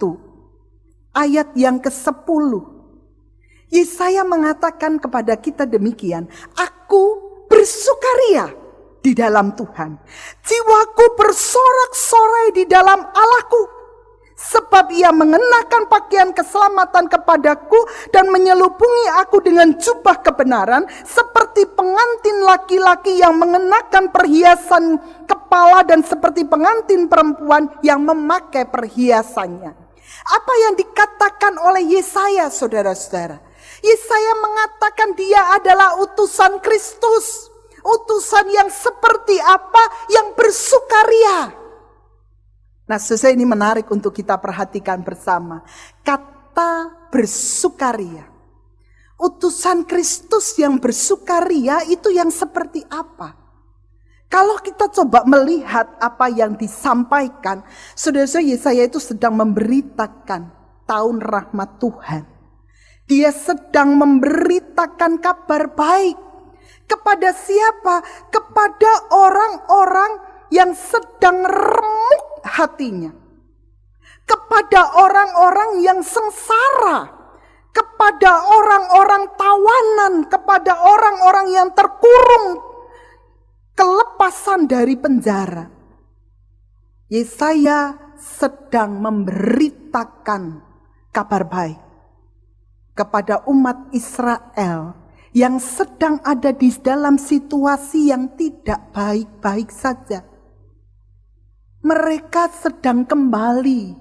ayat yang ke-10, Yesaya mengatakan kepada kita demikian, aku bersukaria di dalam Tuhan. Jiwaku bersorak-sorai di dalam Allahku, sebab ia mengenakan pakaian keselamatan kepadaku dan menyelubungi aku dengan jubah kebenaran, seperti pengantin laki-laki yang mengenakan perhiasan kepala dan seperti pengantin perempuan yang memakai perhiasannya. Apa yang dikatakan oleh Yesaya, saudara-saudara? Yesaya mengatakan dia adalah utusan Kristus. Utusan yang seperti apa? Yang bersukaria. Nah, selesai ini menarik untuk kita perhatikan bersama. Kata bersukaria. Utusan Kristus yang bersukaria itu yang seperti apa? Kalau kita coba melihat apa yang disampaikan, saudara-saudara, Yesaya itu sedang memberitakan tahun rahmat Tuhan. Dia sedang memberitakan kabar baik. Kepada siapa? Kepada orang-orang yang sedang remuk hatinya. Kepada orang-orang yang sengsara. Kepada orang-orang tawanan. Kepada orang-orang yang terkurung. Kelepasan dari penjara. Yesaya sedang memberitakan kabar baik kepada umat Israel yang sedang ada di dalam situasi yang tidak baik-baik saja. Mereka sedang kembali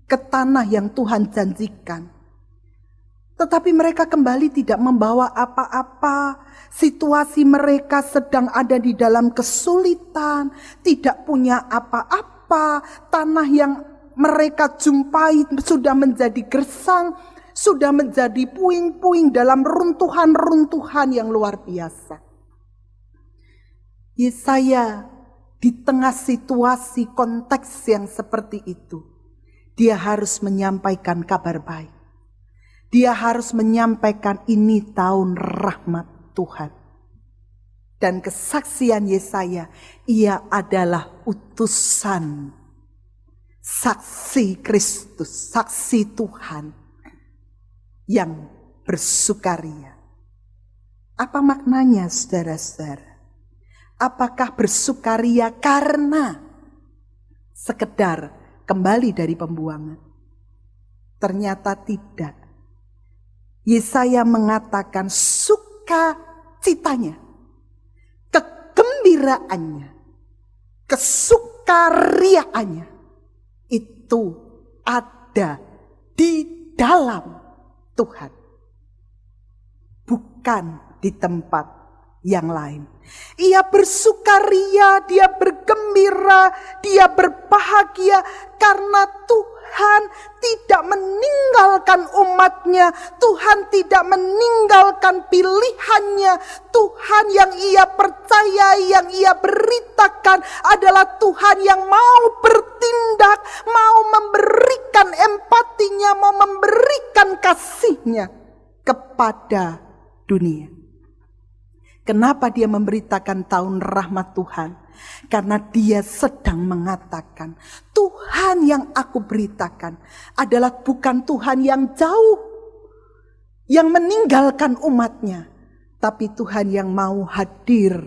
ke tanah yang Tuhan janjikan. Tetapi mereka kembali tidak membawa apa-apa. Situasi mereka sedang ada di dalam kesulitan, tidak punya apa-apa. Tanah yang mereka jumpai sudah menjadi gersang, sudah menjadi puing-puing dalam runtuhan-runtuhan yang luar biasa. Yesaya di tengah situasi konteks yang seperti itu, dia harus menyampaikan kabar baik. Dia harus menyampaikan ini tahun rahmat Tuhan. Dan kesaksian Yesaya, ia adalah utusan saksi Kristus, saksi Tuhan yang bersukaria. Apa maknanya, saudara-saudara? Apakah bersukaria karena sekedar kembali dari pembuangan? Ternyata tidak. Yesaya mengatakan sukacitanya, kegembiraannya, kesukariaannya itu ada di dalam Tuhan, bukan di tempat yang lain. Ia bersukaria, dia bergembira, dia berbahagia karena Tuhan tidak meninggalkan umatnya. Tuhan tidak meninggalkan pilihannya. Tuhan yang ia percaya, yang ia beritakan adalah Tuhan yang mau bertindak, mau memberikan empatinya, mau memberikan kasihnya kepada dunia. Kenapa dia memberitakan tahun rahmat Tuhan? Karena dia sedang mengatakan, Tuhan yang aku beritakan adalah bukan Tuhan yang jauh, yang meninggalkan umatnya, tapi Tuhan yang mau hadir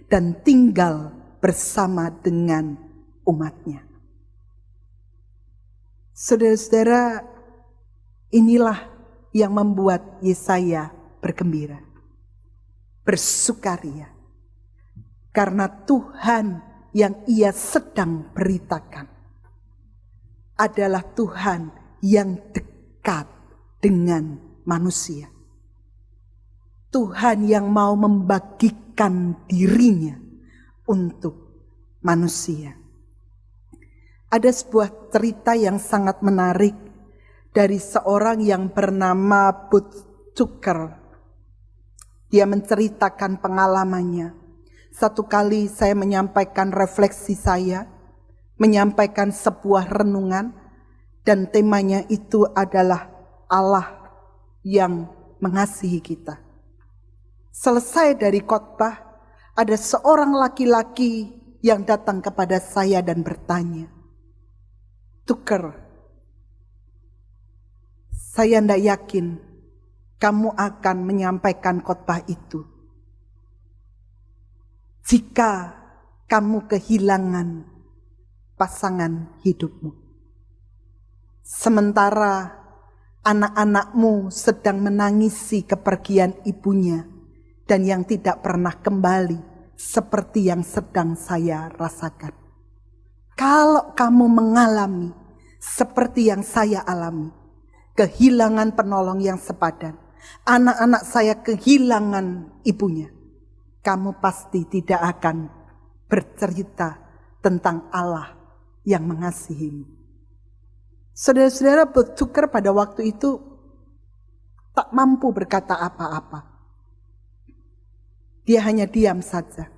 dan tinggal bersama dengan umatnya. Saudara-saudara, inilah yang membuat Yesaya bergembira, bersukaria, karena Tuhan yang ia sedang beritakan adalah Tuhan yang dekat dengan manusia. Tuhan yang mau membagikan dirinya untuk manusia. Ada sebuah cerita yang sangat menarik dari seorang yang bernama Butzucker. Dia menceritakan pengalamannya. Satu kali saya menyampaikan refleksi saya, menyampaikan sebuah renungan, dan temanya itu adalah Allah yang mengasihi kita. Selesai dari khotbah, ada seorang laki-laki yang datang kepada saya dan bertanya, "Tuker, saya tidak yakin kamu akan menyampaikan khotbah itu jika kamu kehilangan pasangan hidupmu. Sementara anak-anakmu sedang menangisi kepergian ibunya dan yang tidak pernah kembali seperti yang sedang saya rasakan. Kalau kamu mengalami seperti yang saya alami, kehilangan penolong yang sepadan, anak-anak saya kehilangan ibunya, kamu pasti tidak akan bercerita tentang Allah yang mengasihimu." Saudara-saudara, Butzucker pada waktu itu tak mampu berkata apa-apa. Dia hanya diam saja.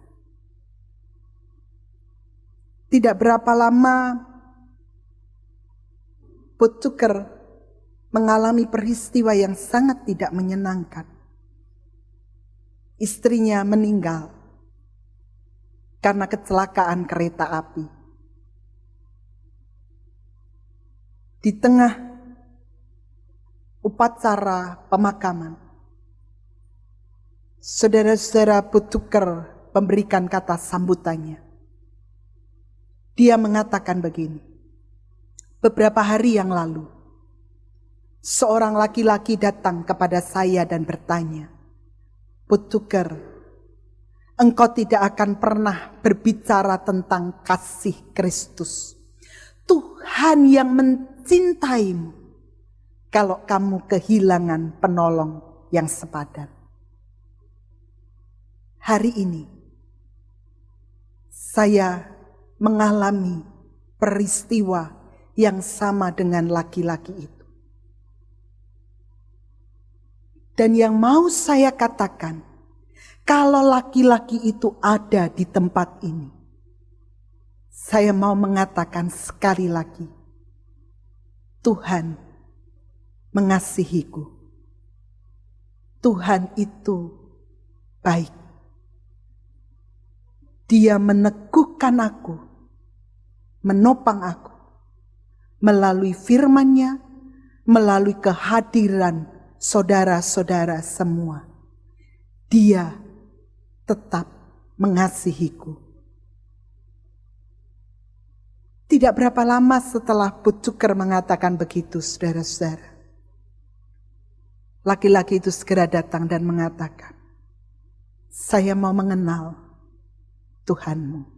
Tidak berapa lama Butzucker mengalami peristiwa yang sangat tidak menyenangkan. Istrinya meninggal karena kecelakaan kereta api. Di tengah upacara pemakaman, saudara-saudara, Butzucker memberikan kata sambutannya. Dia mengatakan begini, "Beberapa hari yang lalu, seorang laki-laki datang kepada saya dan bertanya, 'Butzucker, engkau tidak akan pernah berbicara tentang kasih Kristus, Tuhan yang mencintaimu, kalau kamu kehilangan penolong yang sepadan.' Hari ini saya mengalami peristiwa yang sama dengan laki-laki itu. Dan yang mau saya katakan, kalau laki-laki itu ada di tempat ini, saya mau mengatakan sekali lagi, Tuhan mengasihiku. Tuhan itu baik. Dia meneguhkan aku, menopang aku, melalui firman-Nya, melalui kehadiran saudara-saudara semua. Dia tetap mengasihiku." Tidak berapa lama setelah Butzucker mengatakan begitu, saudara-saudara, laki-laki itu segera datang dan mengatakan, "Saya mau mengenal Tuhanmu."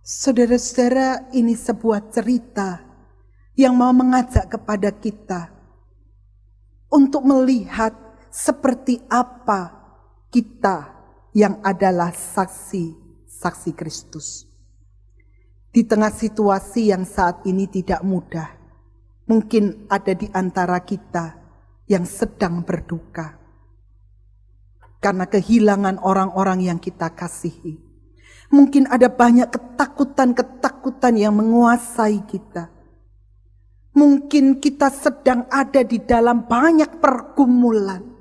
Saudara-saudara, ini sebuah cerita yang mau mengajak kepada kita untuk melihat seperti apa kita yang adalah saksi Kristus. Di tengah situasi yang saat ini tidak mudah, mungkin ada di antara kita yang sedang berduka karena kehilangan orang-orang yang kita kasihi. Mungkin ada banyak ketakutan-ketakutan yang menguasai kita. Mungkin kita sedang ada di dalam banyak pergumulan.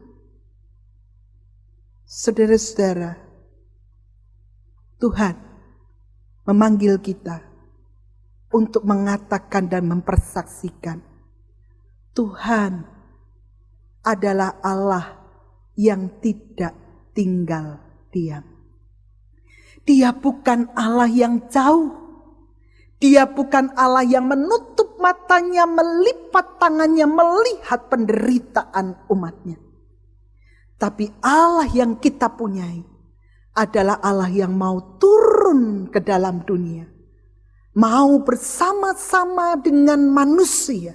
Saudara-saudara, Tuhan memanggil kita untuk mengatakan dan mempersaksikan, Tuhan adalah Allah yang tidak tinggal diam. Dia bukan Allah yang jauh. Dia bukan Allah yang menutup matanya, melipat tangannya, melihat penderitaan umatnya. Tapi Allah yang kita punyai adalah Allah yang mau turun ke dalam dunia. Mau bersama-sama dengan manusia.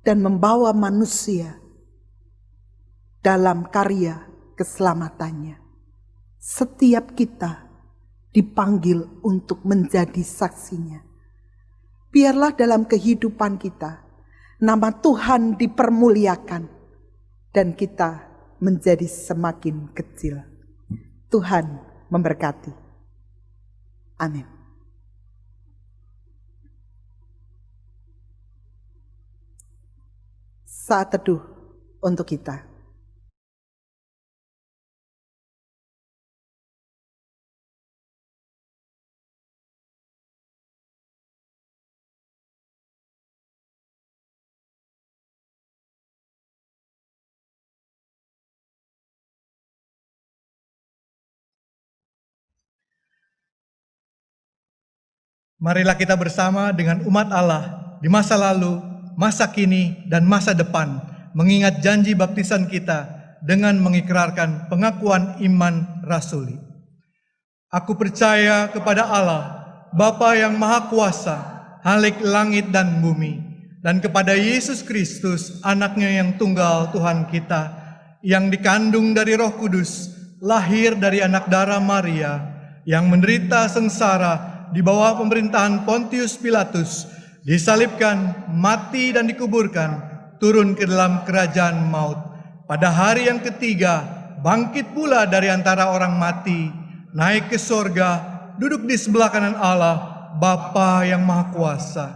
Dan membawa manusia dalam karya keselamatannya. Setiap kita dipanggil untuk menjadi saksinya. Biarlah dalam kehidupan kita, nama Tuhan dipermuliakan dan kita menjadi semakin kecil. Tuhan memberkati. Amin. Saat teduh untuk kita. Marilah kita bersama dengan umat Allah di masa lalu, masa kini, dan masa depan mengingat janji baptisan kita dengan mengikrarkan pengakuan iman rasuli. Aku percaya kepada Allah, Bapa yang Maha Kuasa, Halik langit dan bumi, dan kepada Yesus Kristus, anaknya yang tunggal Tuhan kita, yang dikandung dari Roh Kudus, lahir dari anak darah Maria, yang menderita sengsara di bawah pemerintahan Pontius Pilatus, disalibkan, mati dan dikuburkan, turun ke dalam kerajaan maut. Pada hari yang ketiga, bangkit pula dari antara orang mati, naik ke sorga, duduk di sebelah kanan Allah, Bapa yang Maha Kuasa.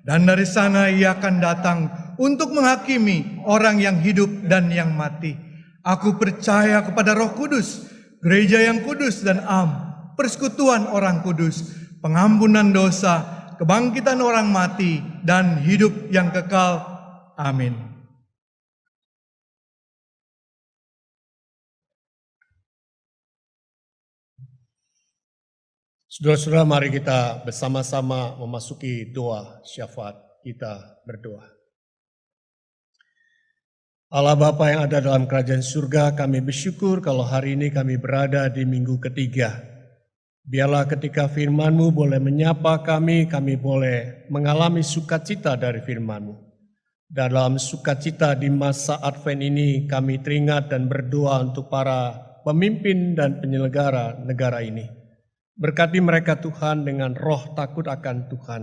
Dan dari sana ia akan datang untuk menghakimi orang yang hidup dan yang mati. Aku percaya kepada Roh Kudus, gereja yang kudus dan am, persekutuan orang kudus, pengampunan dosa, kebangkitan orang mati, dan hidup yang kekal. Amin. Saudara-saudara, mari kita bersama-sama memasuki doa syafaat. Kita berdoa. Allah Bapa yang ada dalam kerajaan surga, kami bersyukur kalau hari ini kami berada di minggu ketiga. Biarlah ketika firman-Mu boleh menyapa kami boleh mengalami sukacita dari firman-Mu. Dalam sukacita di masa Advent ini kami teringat dan berdoa untuk para pemimpin dan penyelenggara negara ini. Berkati mereka Tuhan dengan roh takut akan Tuhan,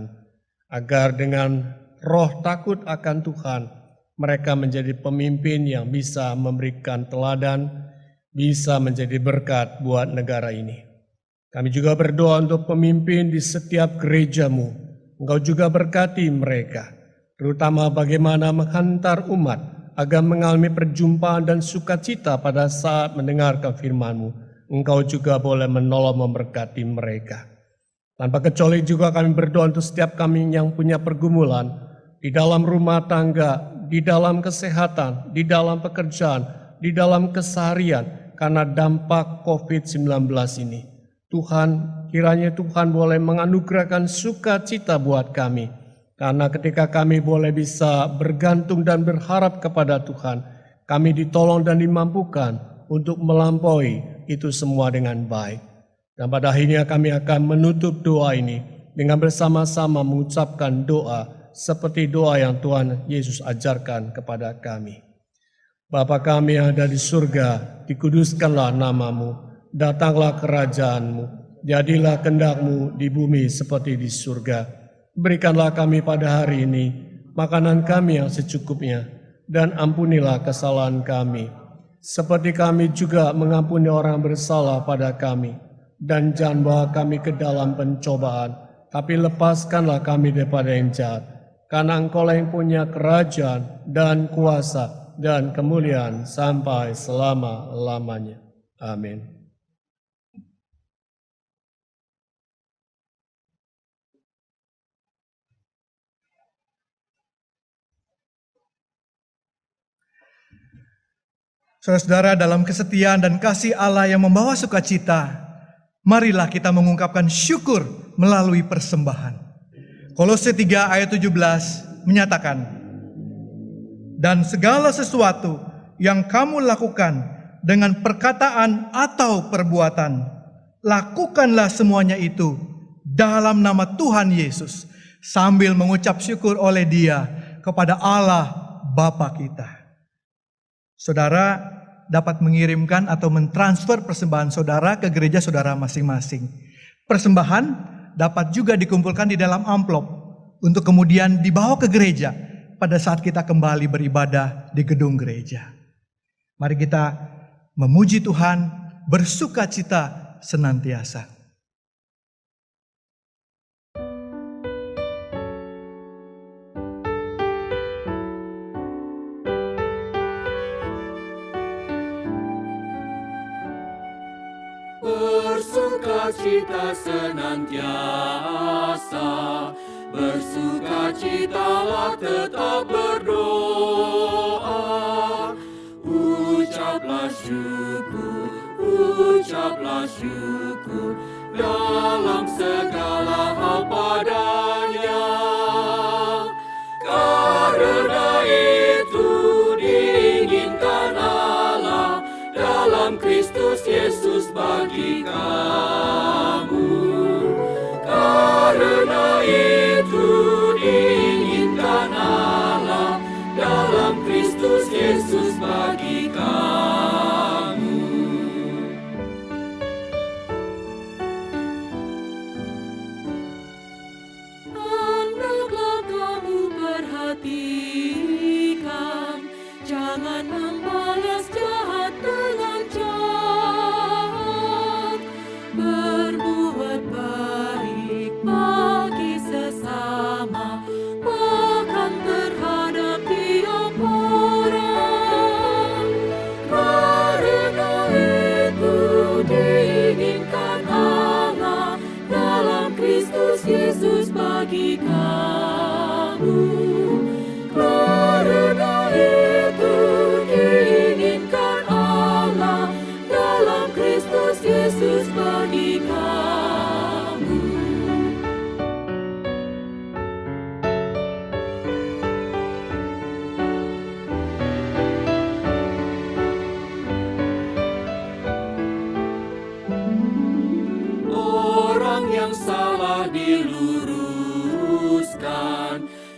agar dengan roh takut akan Tuhan mereka menjadi pemimpin yang bisa memberikan teladan, bisa menjadi berkat buat negara ini. Kami juga berdoa untuk pemimpin di setiap gereja-Mu. Engkau juga berkati mereka, terutama bagaimana menghantar umat agar mengalami perjumpaan dan sukacita pada saat mendengarkan firman-Mu. Engkau juga boleh menolong memberkati mereka. Tanpa kecuali juga kami berdoa untuk setiap kami yang punya pergumulan di dalam rumah tangga, di dalam kesehatan, di dalam pekerjaan, di dalam keseharian karena dampak COVID-19 ini. Tuhan, kiranya Tuhan boleh menganugerahkan sukacita buat kami. Karena ketika kami boleh bisa bergantung dan berharap kepada Tuhan, kami ditolong dan dimampukan untuk melampaui itu semua dengan baik. Dan pada akhirnya kami akan menutup doa ini dengan bersama-sama mengucapkan doa seperti doa yang Tuhan Yesus ajarkan kepada kami. Bapa kami yang ada di surga, dikuduskanlah namamu, datanglah kerajaanmu, jadilah kehendak-Mu di bumi seperti di surga. Berikanlah kami pada hari ini makanan kami yang secukupnya, dan ampunilah kesalahan kami, seperti kami juga mengampuni orang bersalah pada kami. Dan jangan bawa kami ke dalam pencobaan, tapi lepaskanlah kami daripada yang jahat. Karena Engkau-lah yang punya kerajaan dan kuasa dan kemuliaan sampai selama-lamanya. Amin. Saudara-saudara, dalam kesetiaan dan kasih Allah yang membawa sukacita, marilah kita mengungkapkan syukur melalui persembahan. Kolose 3 ayat 17 menyatakan, dan segala sesuatu yang kamu lakukan dengan perkataan atau perbuatan, lakukanlah semuanya itu dalam nama Tuhan Yesus, sambil mengucap syukur oleh Dia kepada Allah Bapa kita. Saudara dapat mengirimkan atau mentransfer persembahan saudara ke gereja saudara masing-masing. Persembahan dapat juga dikumpulkan di dalam amplop untuk kemudian dibawa ke gereja pada saat kita kembali beribadah di gedung gereja. Mari kita memuji Tuhan, bersukacita senantiasa. Bersukacita senantiasa, bersukacitalah tetap berdoa. Ucaplah syukur dalam segala hal padanya. Karena itu diinginkan Allah dalam Kristus Yesus bagi kamu. Karena itu diinginkan Allah dalam Kristus Yesus bagi kamu. Hendaklah kamu perhatikan, jangan membalas jahat dengan jahat. Berbuat baik bagi sesama, bahkan terhadap tiap orang. Karena itu diinginkan Allah dalam Kristus Yesus bagi kamu. Karena itu diinginkan Allah dalam Kristus Yesus bagi kamu. Orang yang salah diluruskan,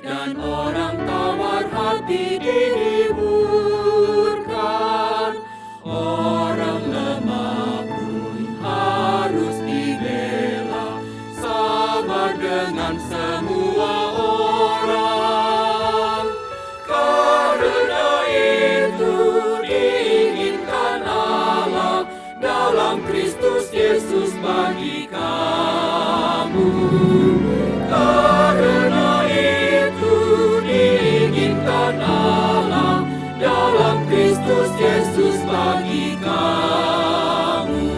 dan orang tawar hati dihiburkan. Orang lemah pun harus dibela, sabar dengan semua orang. Karena itu diinginkan Allah dalam Kristus Yesus bagi kamu. Karena itu diinginkan Allah dalam Kristus Yesus bagi kamu.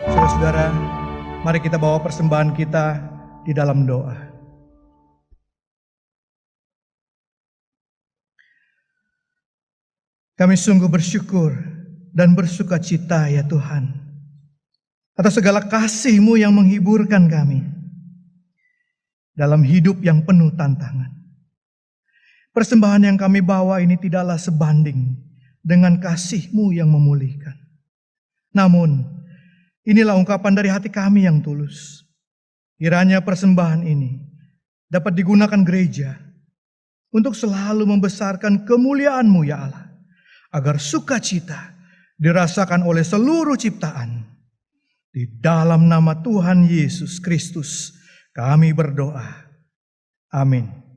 Saudara-saudara, mari kita bawa persembahan kita di dalam doa. Kami sungguh bersyukur dan bersuka cita ya Tuhan, atas segala kasih-Mu yang menghiburkan kami dalam hidup yang penuh tantangan. Persembahan yang kami bawa ini tidaklah sebanding dengan kasih-Mu yang memulihkan. Namun, inilah ungkapan dari hati kami yang tulus. Kiranya persembahan ini dapat digunakan gereja untuk selalu membesarkan kemuliaan-Mu ya Allah, agar sukacita dirasakan oleh seluruh ciptaan. Di dalam nama Tuhan Yesus Kristus kami berdoa. Amin.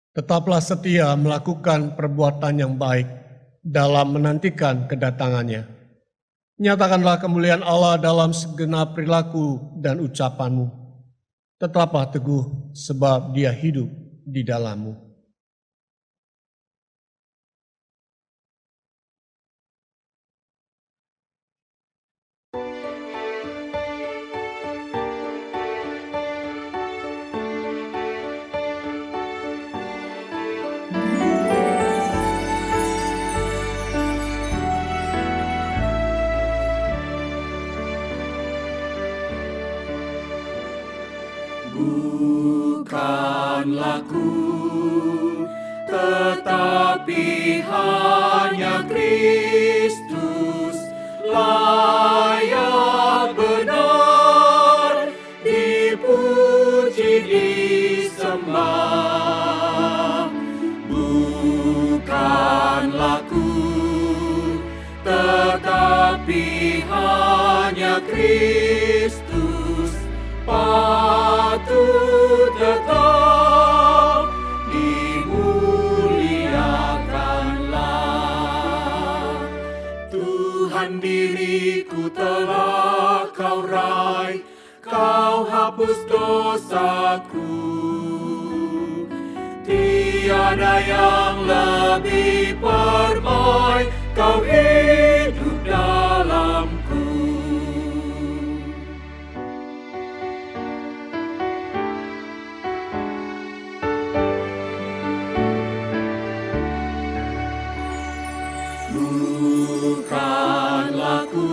Tetaplah setia melakukan perbuatan yang baik dalam menantikan kedatangannya. Nyatakanlah kemuliaan Allah dalam segenap perilaku dan ucapanmu. Tetaplah teguh sebab Dia hidup di dalammu. Bukanlah ku, tetapi hanya Kristus layak benar dipuji disembah. Bukanlah ku, tetapi hanya Kristus patut tetap dimuliakanlah. Tuhan, diriku telah Kau raih, Kau hapus dosaku. Tiada yang lebih permai, Kau hidup dalamku. Bukanlah ku,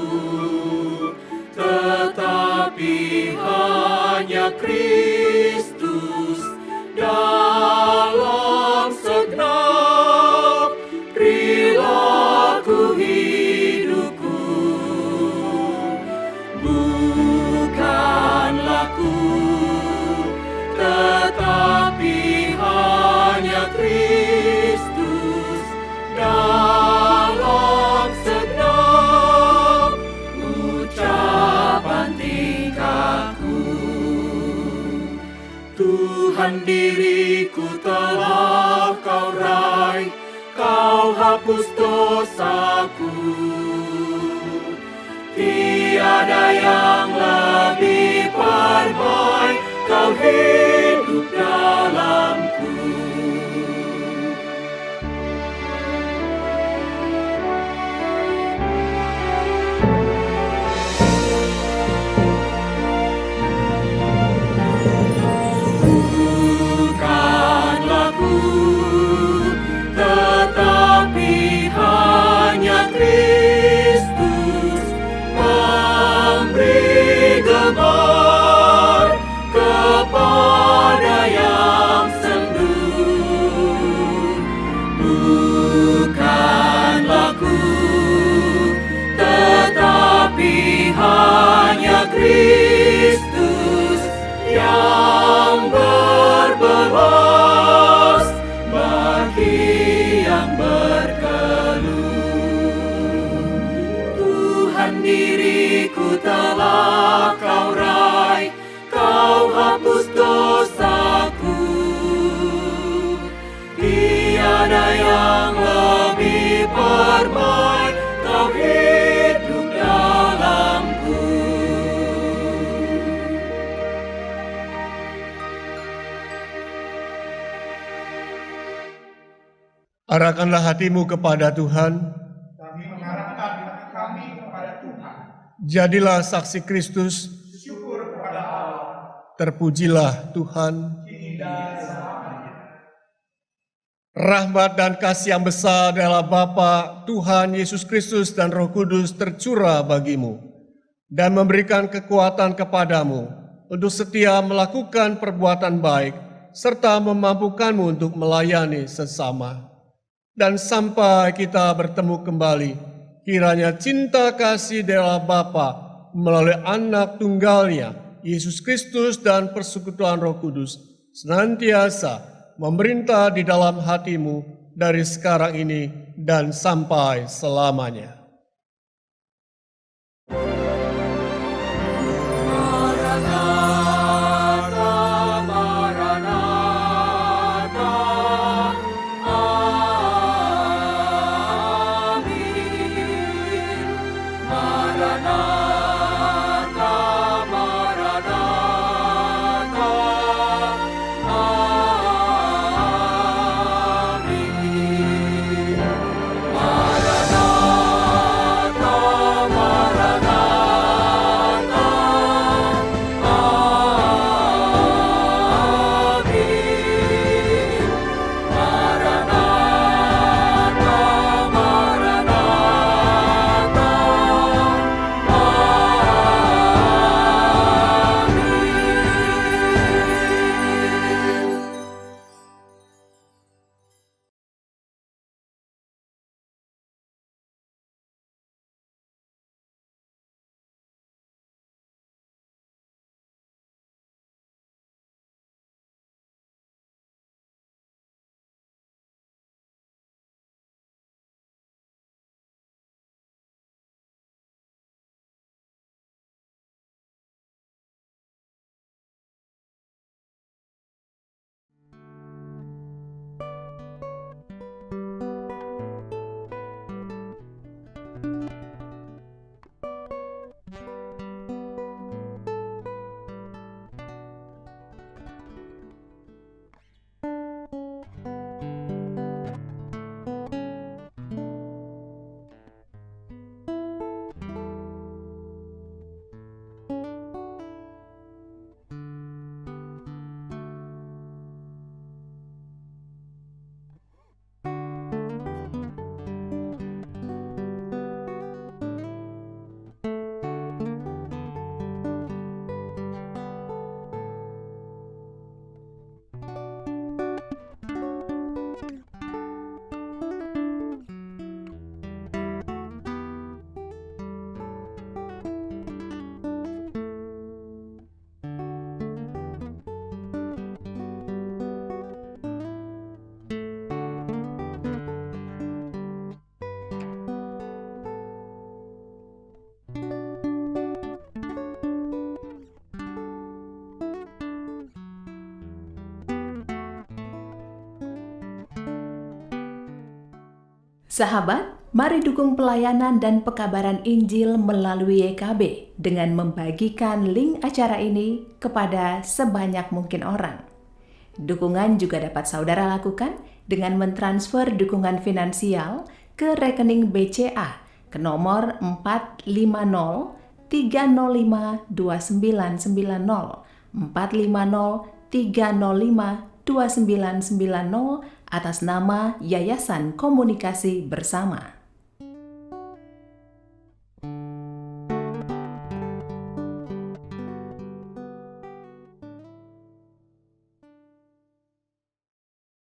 tetapi hanya Kristus dalam segenap perilaku hidupku. Bukanlah ku, tetapi hanya Kristus dalam segenap ucapan tingkahku. Tuhan, diriku telah Kau raih, Kau hapus dosaku. Tiada yang lebih permai, Kau hidup dalamku. Bukanlah ku, tetapi hanya Kristus memberi gemar kepada yang sendu. Bukanlah ku, tetapi hanya Kristus yang berbelas bagi yang berkeluh. Tuhan, diriku telah Kau raih, Kau hapus dosaku. Tiada yang lebih permai, Kau hidup dalamku. Arahkanlah hatimu kepada Tuhan. Kami mengarahkan hati kami kepada Tuhan. Jadilah saksi Kristus. Syukur kepada Allah. Terpujilah Tuhan. Kini dan selamanya. Rahmat dan kasih yang besar adalah Bapa, Tuhan Yesus Kristus dan Roh Kudus tercurah bagimu dan memberikan kekuatan kepadamu untuk setia melakukan perbuatan baik serta memampukanmu untuk melayani sesama. Dan sampai kita bertemu kembali, kiranya cinta kasih dari Bapa melalui Anak Tunggalnya, Yesus Kristus dan persekutuan Roh Kudus senantiasa memerintah di dalam hatimu dari sekarang ini dan sampai selamanya. Sahabat, mari dukung pelayanan dan pekabaran Injil melalui YKB dengan membagikan link acara ini kepada sebanyak mungkin orang. Dukungan juga dapat saudara lakukan dengan mentransfer dukungan finansial ke rekening BCA ke nomor 450-305-2990, 450-305-2990 atas nama Yayasan Komunikasi Bersama.